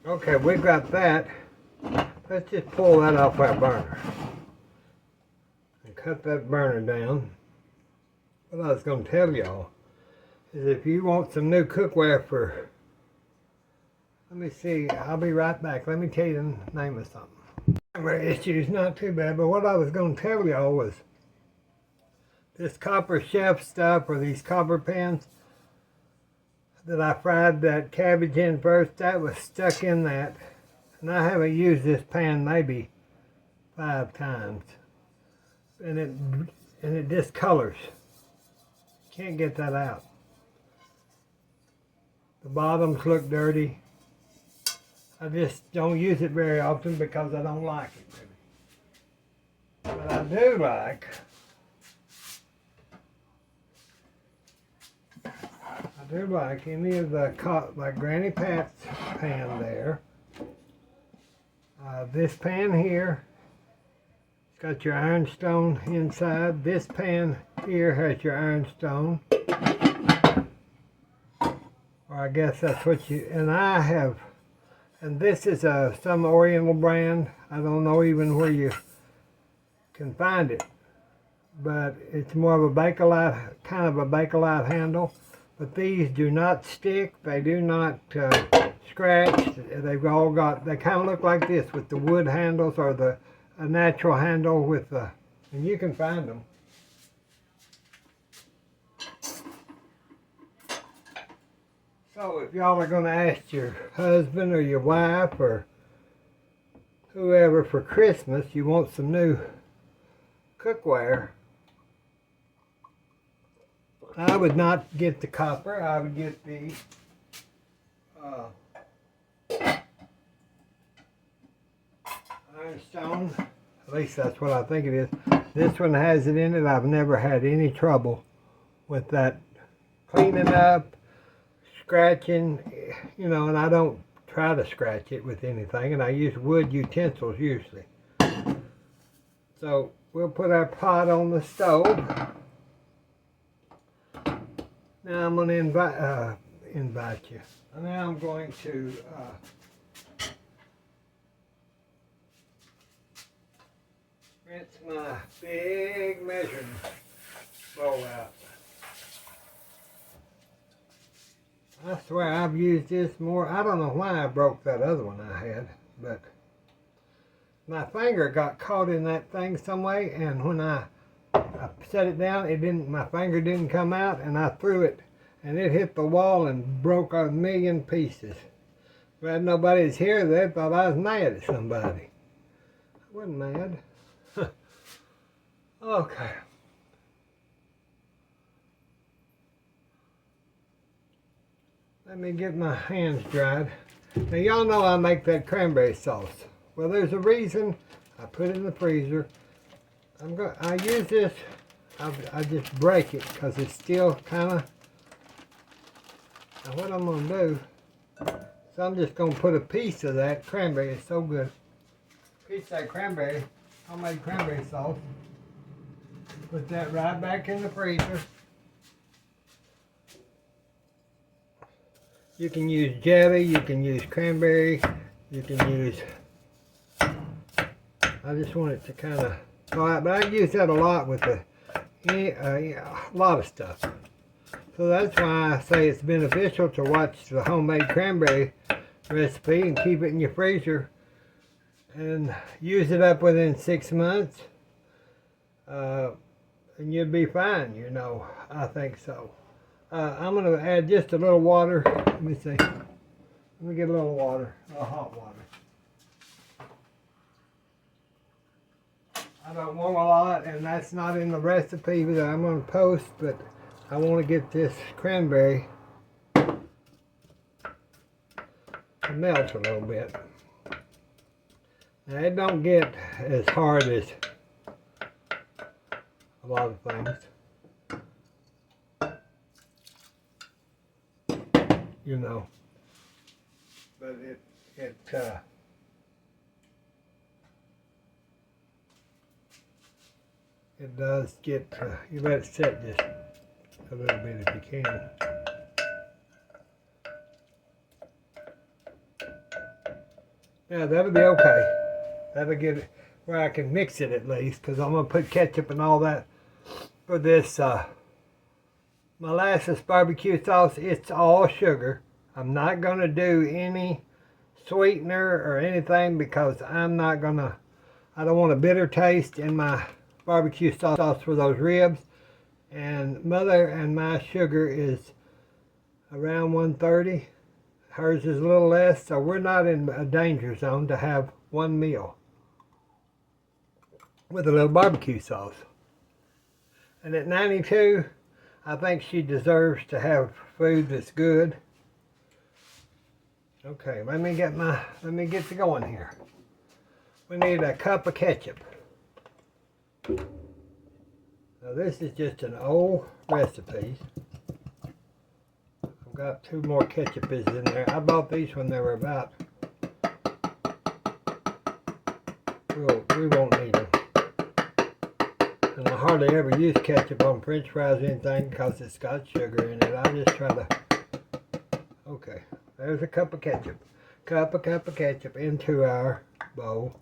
Speaker 1: Okay, we've got that. Let's just pull that off our burner. cut that burner down. What I was going to tell y'all is if you want some new cookware for, let me see, I'll be right back. Let me tell you the name of something. Camera issues, not too bad, but what I was going to tell y'all was this copper chef stuff, or these copper pans that I fried that cabbage in first, that was stuck in that. And I haven't used this pan maybe 5 times. And it discolors. Can't get that out. The bottoms look dirty. I just don't use it very often because I don't like it really. But I do like any of the, like Granny Pat's pan there. This pan here, it's got your ironstone inside. This pan here has your ironstone. Or I guess that's what you, and I have, and this is some Oriental brand. I don't know even where you can find it. But it's more of a Bakelite, kind of a Bakelite handle. But these do not stick. They do not scratch. They've all got, they kind of look like this with the wood handles, or a natural handle with the, and you can find them. So if y'all are going to ask your husband or your wife or whoever for Christmas, you want some new cookware, I would not get the copper. I would get the ironstone. At least that's what I think it is. This one has it in it. I've never had any trouble with that cleaning up, scratching, you know, and I don't try to scratch it with anything, and I use wood utensils usually. So we'll put our pot on the stove. Now I'm going to invite you. Now I'm going to rinse my big measuring bowl out. I swear I've used this more. I don't know why I broke that other one I had, but my finger got caught in that thing some way, and when I set it down, my finger didn't come out, and I threw it, and it hit the wall and broke a million pieces. Glad nobody's here. They thought I was mad at somebody. I wasn't mad. Okay. Let me get my hands dried. Now y'all know I make that cranberry sauce. Well, there's a reason I put it in the freezer. I use this, I just break it because it's still kind of, now what I'm going to do, so I'm just going to put a piece of that cranberry. It's so good. A piece of that cranberry, homemade cranberry sauce. Put that right back in the freezer. You can use jelly, you can use cranberry, you can use, I just want it to kind of go out, but I use that a lot with a lot of stuff. So that's why I say it's beneficial to watch the homemade cranberry recipe and keep it in your freezer and use it up within 6 months. And you'll be fine, you know. I think so. I'm going to add just a little water. Let me see. Let me get a little water, a little hot water. I don't want a lot, and that's not in the recipe that I'm going to post, but I want to get this cranberry to melt a little bit. Now, it don't get as hard as a lot of things. You know, but it does get, you let it sit just a little bit if you can. Yeah, that'll be okay. That'll get it. where I can mix it at least, because I'm going to put ketchup and all that for this molasses barbecue sauce. It's all sugar. I'm not going to do any sweetener or anything because I don't want a bitter taste in my barbecue sauce for those ribs. And Mother and my sugar is around 130. Hers is a little less, so we're not in a danger zone to have one meal with a little barbecue sauce. And at 92, I think she deserves to have food that's good. Okay, let me get to going here. We need a cup of ketchup. Now this is just an old recipe. I've got 2 more ketchup is in there. I bought these when they were about. We won't need them. And I hardly ever use ketchup on French fries or anything because it's got sugar in it. I just try to. Okay, there's a cup of ketchup. Cup of ketchup into our bowl.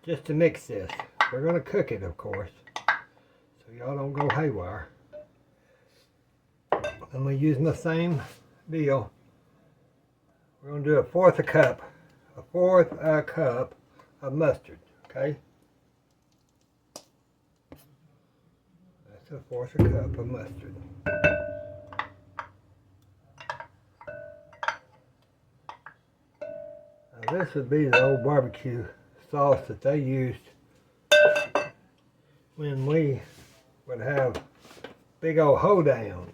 Speaker 1: Just to mix this. We're going to cook it, of course, so y'all don't go haywire. I'm going to use my same deal. We're going to do a fourth a cup of mustard, okay? That's a fourth a cup of mustard. Now this would be the old barbecue sauce that they used when we would have big old hoedowns.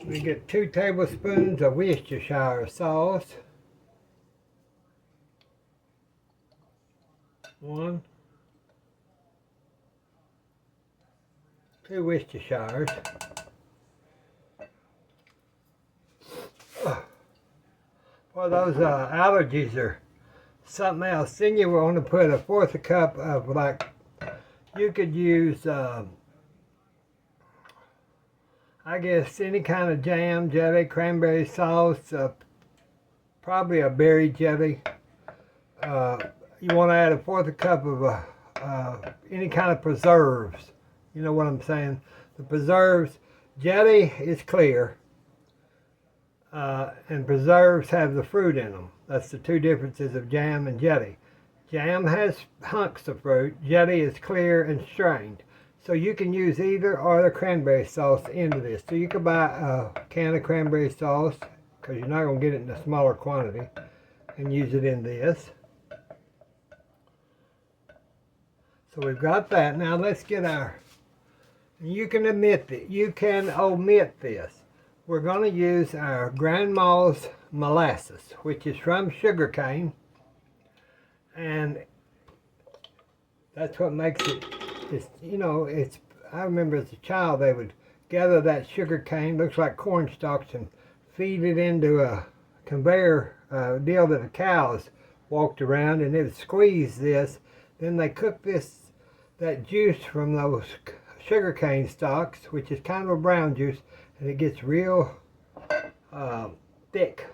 Speaker 1: We get 2 tablespoons of Worcestershire sauce. 1, 2 Worcestershires. Well, those allergies are something else. Then you want to put a fourth a cup of, like, you could use, I guess, any kind of jam, jelly, cranberry sauce, probably a berry jelly. You want to add a fourth a cup of any kind of preserves. You know what I'm saying? The preserves, jelly is clear. And preserves have the fruit in them. That's the 2 differences of jam and jelly. Jam has hunks of fruit. Jelly is clear and strained. So you can use either or the cranberry sauce into this. So you could buy a can of cranberry sauce, because you're not going to get it in a smaller quantity, and use it in this. So we've got that. Now let's get our, you can omit this. We're going to use our grandma's molasses, which is from sugar cane, and that's what makes it. I remember as a child they would gather that sugar cane, looks like corn stalks, and feed it into a conveyor deal that the cows walked around, and they would squeeze this. Then they cook that juice from those sugar cane stalks, which is kind of a brown juice, and it gets real thick,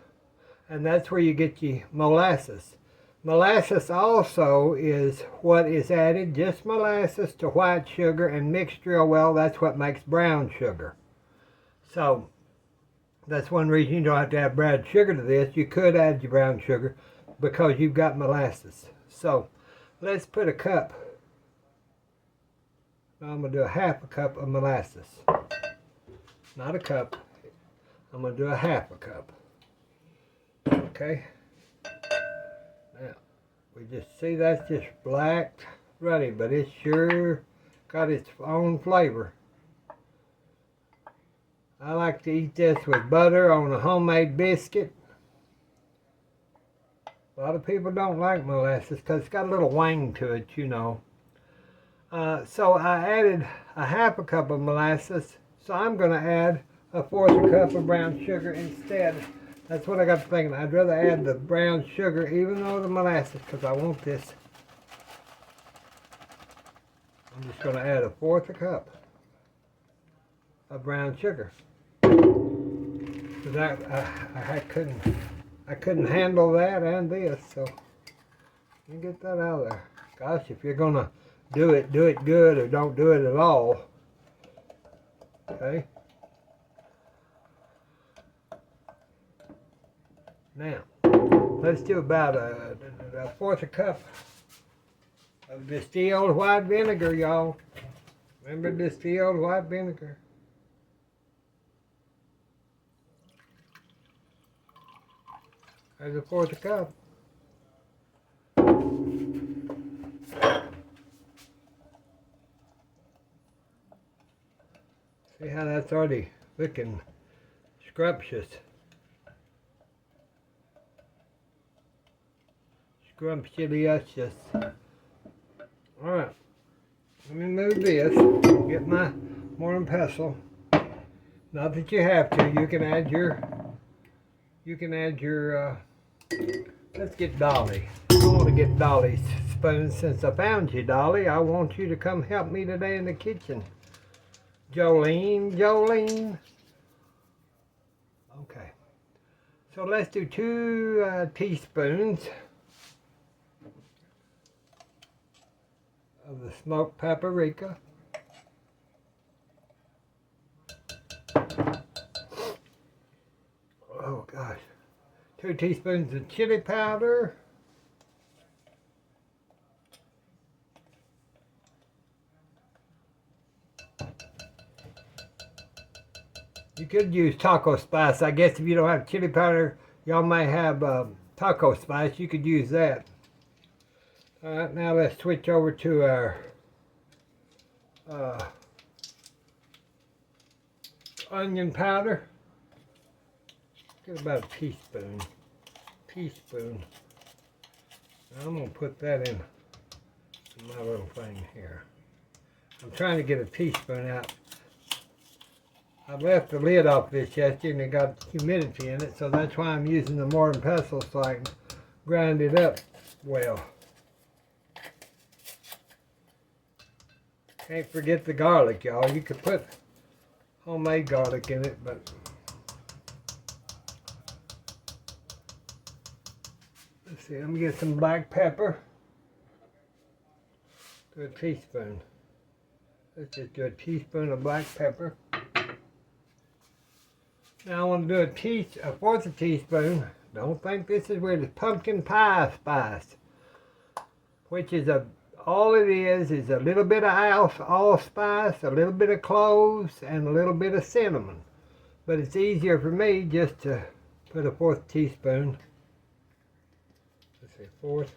Speaker 1: and that's where you get your molasses. Molasses also is what is added, just molasses to white sugar and mixed real well. That's what makes brown sugar. So that's one reason you don't have to add brown sugar to this. You could add your brown sugar because you've got molasses. So let's put a cup. I'm going to do a half a cup of molasses. Not a cup. I'm going to do a half a cup. Okay. Now, we just see that's just black runny, but it's sure got its own flavor. I like to eat this with butter on a homemade biscuit. A lot of people don't like molasses because it's got a little wang to it, you know. So I added a half a cup of molasses. So I'm going to add a fourth a cup of brown sugar instead. That's what I got to thinking. I'd rather add the brown sugar even though the molasses, because I want this. I'm just going to add a fourth a cup of brown sugar. The But I couldn't handle that and this, so let me get that out of there. Gosh, if you're gonna do it good or don't do it at all. Okay. Now, let's do about a fourth a cup of distilled white vinegar, y'all. Remember distilled white vinegar? There's a fourth a cup. See how that's already looking scrumptious. Scrumptious. Alright. Let me move this. Get my mortar and pestle. Not that you have to. You can add your let's get Dolly. I want to get Dolly's spoon. Since I found you, Dolly, I want you to come help me today in the kitchen. Jolene. Okay. So let's do 2 teaspoons of the smoked paprika. Oh gosh. 2 teaspoons of chili powder. You could use taco spice. I guess if you don't have chili powder, y'all might have taco spice. You could use that. Alright, now let's switch over to our onion powder. Get about a teaspoon. Now I'm going to put that in my little thing here. I'm trying to get a teaspoon out. I left the lid off this yesterday and it got humidity in it, so that's why I'm using the mortar and pestle so I can grind it up well. Can't forget the garlic, y'all. You could put homemade garlic in it, but let's see, let me get some black pepper. Do a teaspoon. Let's just do a teaspoon of black pepper. Now I want to do a fourth a teaspoon. Don't think this is weird. It's pumpkin pie spice, which is all it is a little bit of allspice, a little bit of cloves, and a little bit of cinnamon. But it's easier for me just to put a fourth teaspoon. Let's see, fourth.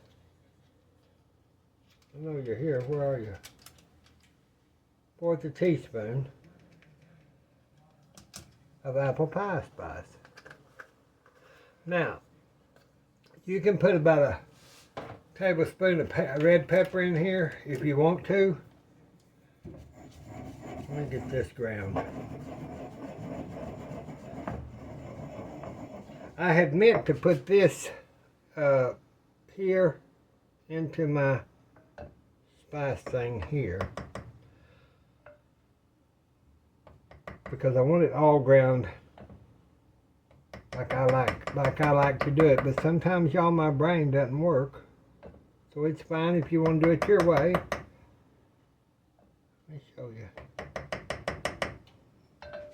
Speaker 1: I know you're here. Where are you? Fourth a teaspoon of apple pie spice. Now, you can put about a tablespoon of red pepper in here if you want to. Let me get this ground. I had meant to put this here into my spice thing here, because I want it all ground like I like to do it. But sometimes, y'all, my brain doesn't work, so it's fine if you want to do it your way. Let me show you.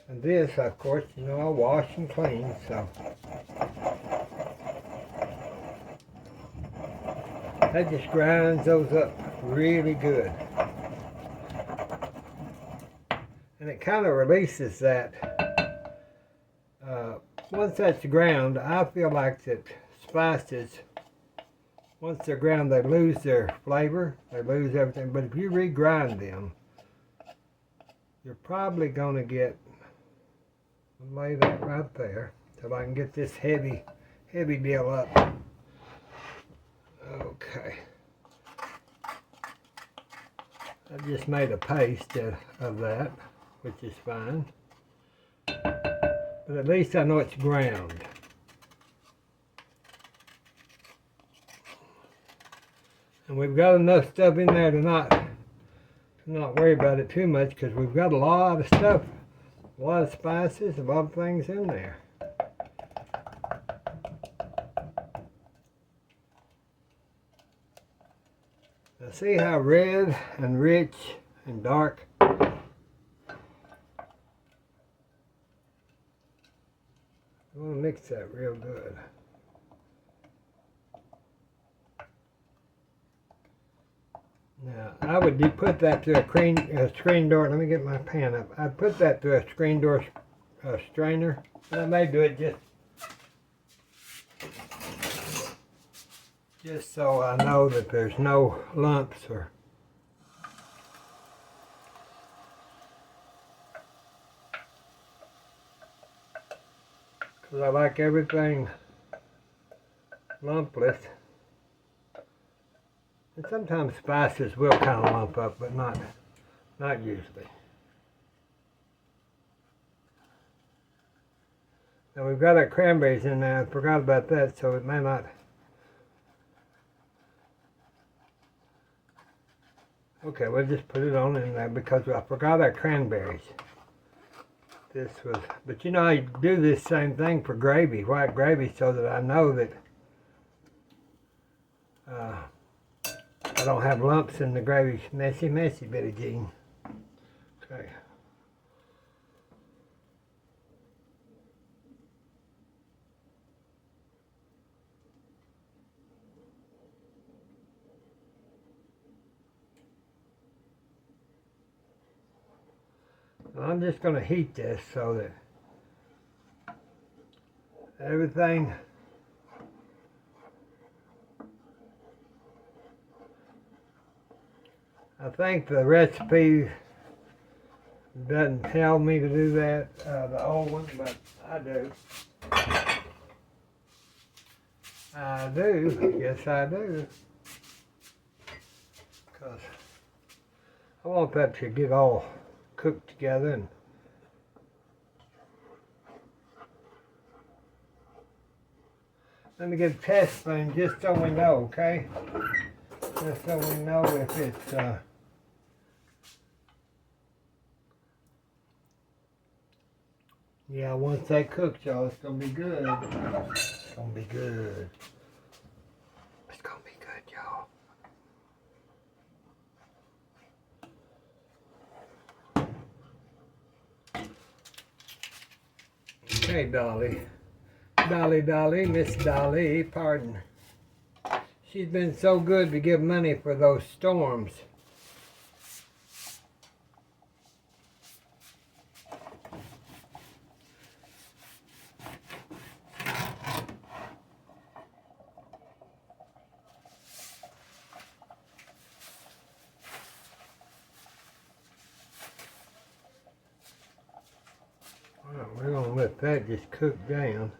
Speaker 1: And this, of course, you know, I wash and clean, so that just grinds those up really good. And it kind of releases that. Once that's ground, I feel like that spices, once they're ground, they lose their flavor, they lose everything. But if you regrind them, you're probably going to get, I'll lay that right there till I can get this heavy deal up. Okay. I just made a paste of that, which is fine. But at least I know it's ground. And we've got enough stuff in there to not worry about it too much, because we've got a lot of stuff, a lot of spices, a lot of things in there. See how red and rich and dark? I want to mix that real good. Now, I would put that to a screen door. Let me get my pan up. I'd put that to a screen door strainer. I may do it just so I know that there's no lumps or. Because I like everything lumpless. And sometimes spices will kind of lump up, but not usually. Now we've got our cranberries in there. I forgot about that, so it may not. Okay, we'll just put it on in there because I forgot our cranberries. But you know, I do this same thing for gravy, white gravy, so that I know that I don't have lumps in the gravy. Messy, Betty Jean. Okay. I'm just going to heat this so that everything I think the recipe doesn't tell me to do that, the old one, but I do. I do, yes I do. Because I want that to get all cooked together. And let me get a test spoon just so we know, okay? Just so we know if it's yeah, once they cook, y'all, it's gonna be good. It's gonna be good. It's gonna be good, y'all. Okay, Dolly, Miss Dolly, pardon. She's been so good to give money for those storms. Well, we're gonna let that just cook down.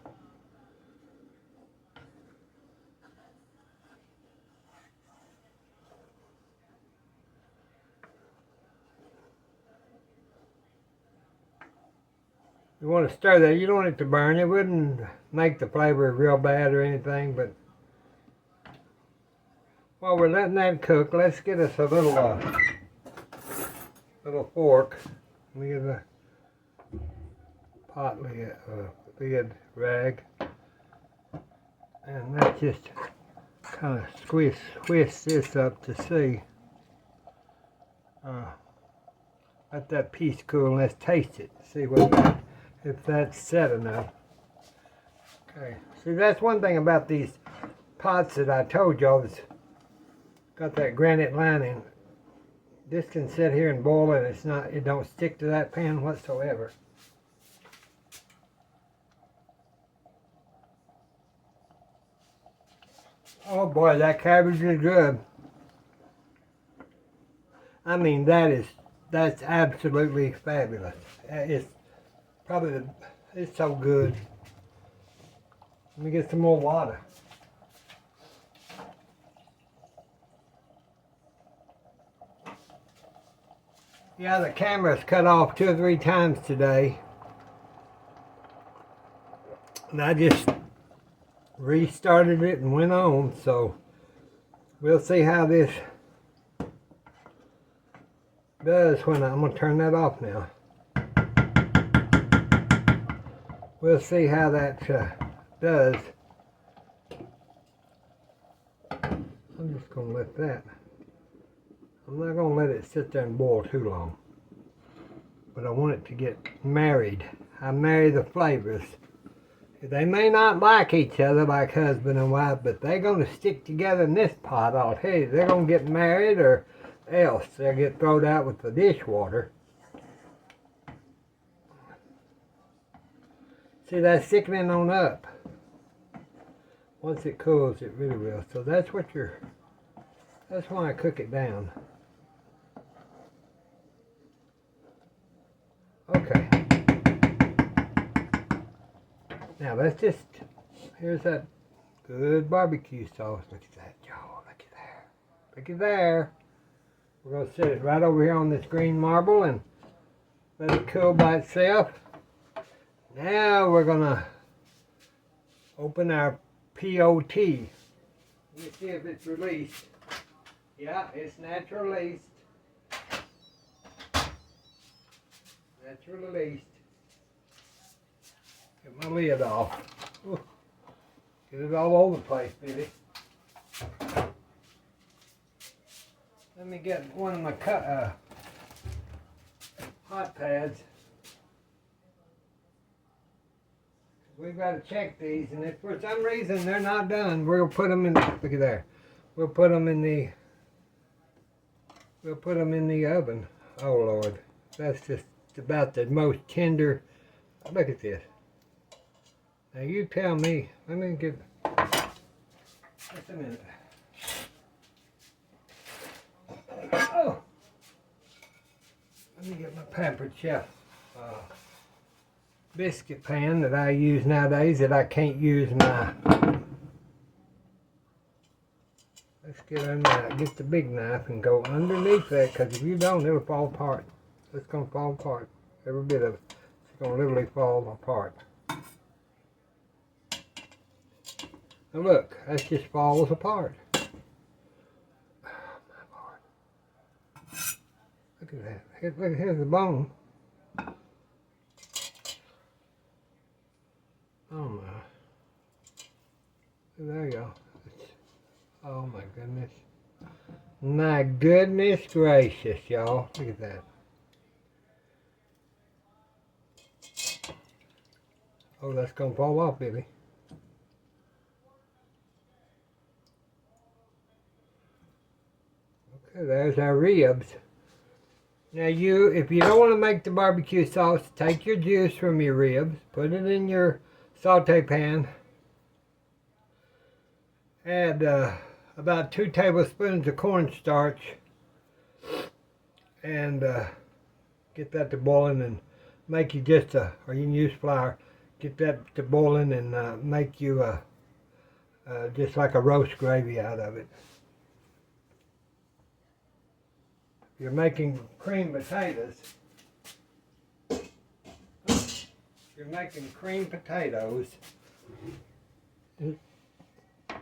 Speaker 1: You want to stir that. You don't want it to burn. It wouldn't make the flavor real bad or anything, but while we're letting that cook, let's get us a little fork. Let me get a pot lid rag, and let's just kind of twist this up to see. Let that piece cool and let's taste it. See if that's set enough. Okay. See, that's one thing about these pots that I told y'all. It's got that granite lining. This can sit here and boil, and it don't stick to that pan whatsoever. Oh boy, that cabbage is good. I mean, that's absolutely fabulous. It's probably it's so good. Let me get some more water. Yeah, the camera's cut off 2 or 3 times today. And I just restarted it and went on, so we'll see how this does when I'm going to turn that off now. We'll see how that does. I'm just going to let that. I'm not going to let it sit there and boil too long. But I want it to get married. I marry the flavors. They may not like each other like husband and wife, but they're going to stick together in this pot, I'll tell you. They're going to get married or else they'll get thrown out with the dishwater. See, that's thickening on up. Once it cools, it really will. So that's what that's why I cook it down. Okay. Now let's just, here's that good barbecue sauce. Look at that, y'all. Look at there. Look at there. We're going to set it right over here on this green marble and let it cool by itself. Now we're going to open our POT. Let me see if it's released. Yeah, it's natural released. Natural released. Get my lid off. Ooh. Get it all over the place, baby. Let me get one of my hot pads. We've got to check these, and if for some reason they're not done, we'll put them in. Look at there. We'll put them in the. We'll put them in the oven. Oh Lord, that's just about the most tender. Look at this. Now you tell me. Let me get. Just a minute. Oh. Let me get my pampered chef biscuit pan that I use nowadays that I can't use my. Let's get a knife, get the big knife and go underneath that, because if you don't, it'll fall apart. It's going to fall apart. Every bit of it. It's going to literally fall apart. Now look, that just falls apart. Oh my Lord. Look at that. Here's the bone. Oh my. There you go. Oh my goodness. My goodness gracious, y'all. Look at that. Oh, that's gonna fall off, baby. Okay, there's our ribs. Now if you don't want to make the barbecue sauce, take your juice from your ribs, put it in your saute pan, add about 2 tablespoons of cornstarch, and get that to boiling and make you just or you can use flour, get that to boiling and make you just like a roast gravy out of it. If you're making cream potatoes,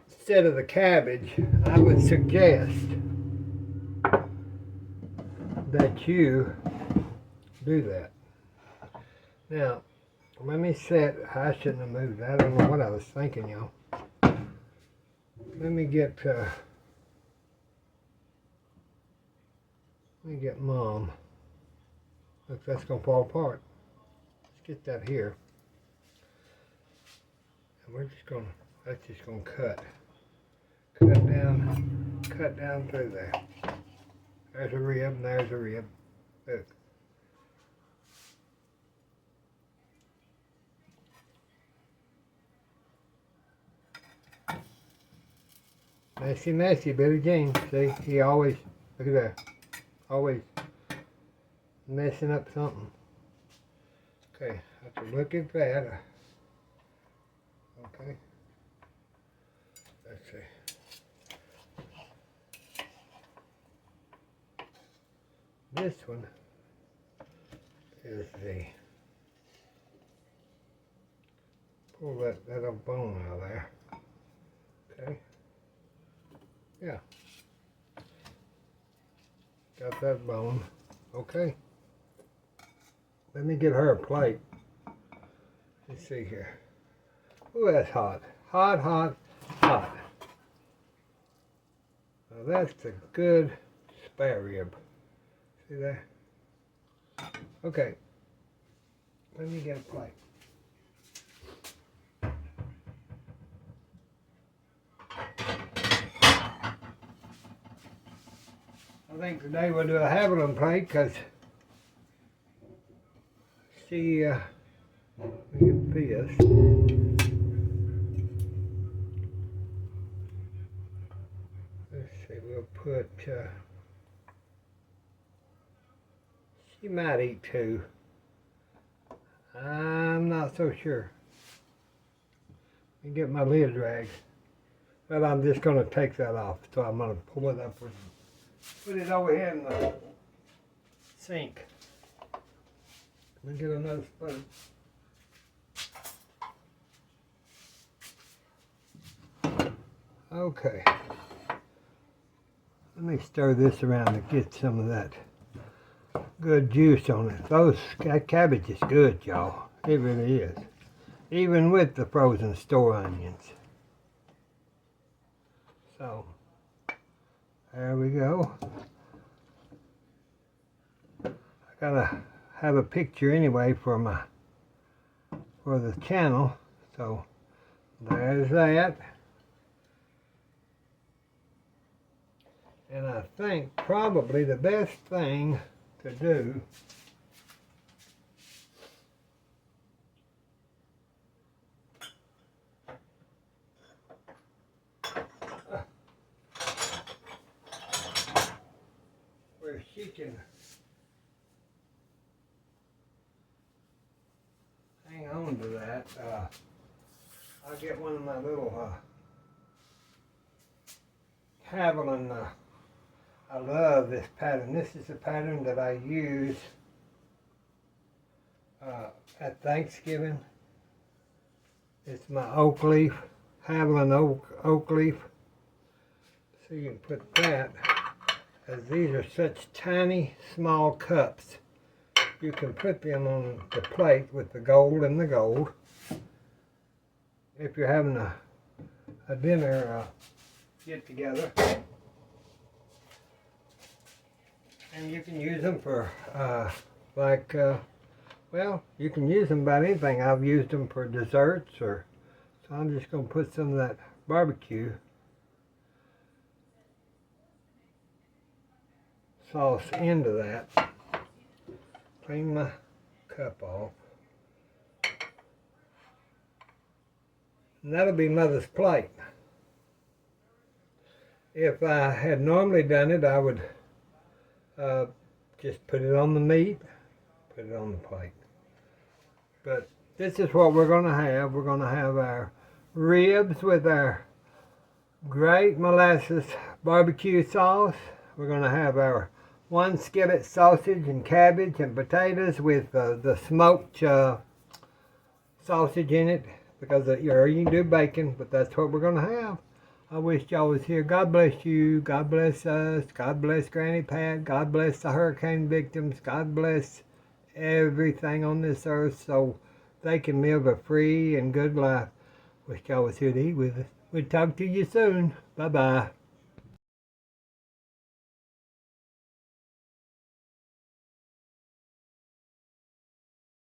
Speaker 1: instead of the cabbage, I would suggest that you do that. Now, let me set, I shouldn't have moved that. I don't know what I was thinking, y'all. Let me get Mom. Look, that's going to fall apart. Let's get that here. And we're just going to, that's just going to cut down through there. There's a rib and there's a rib. Look. Messy, messy, Billy Jean. See, he always, look at that. Always messing up something. Okay, I have to look at that. Okay. Let's see. This one is the, pull that old bone out of there. Okay. Yeah. Got that bone. Okay. Let me give her a plate. Let's see here. Ooh, that's hot. Hot, hot, hot. Now that's a good spare rib. See that? Okay. Let me get a plate. I think today we'll do a Haviland plate because see, let me get this. Let's see, we'll put, she might eat two. I'm not so sure. Let me get my lid rag. But I'm just going to take that off. So I'm going to pull it up and put it over here in the sink. Let me get another spoon. Okay. Let me stir this around to get some of that good juice on it. That cabbage is good, y'all. It really is. Even with the frozen store onions. So, there we go. I gotta have a picture anyway for the channel. So, there's that. And I think probably the best thing to do where she can hang on to that, I'll get one of my little Haviland. I love this pattern. This is the pattern that I use at Thanksgiving. It's my oak leaf, Haviland oak leaf. So you can put that, as these are such tiny, small cups. You can put them on the plate with the gold and the gold. If you're having a dinner get together. And you can use them for, well, you can use them about anything. I've used them for desserts, so I'm just going to put some of that barbecue sauce into that. Clean my cup off. And that'll be Mother's plate. If I had normally done it, I would just put it on the meat, put it on the plate. But this is what we're going to have. We're going to have our ribs with our great molasses barbecue sauce. We're going to have our one skillet sausage and cabbage and potatoes with the smoked sausage in it, because you can do bacon, but that's what we're going to have. I wish y'all was here. God bless you. God bless us. God bless Granny Pat. God bless the hurricane victims. God bless everything on this earth so they can live a free and good life. Wish y'all was here to eat with us. We'll talk to you soon. Bye-bye.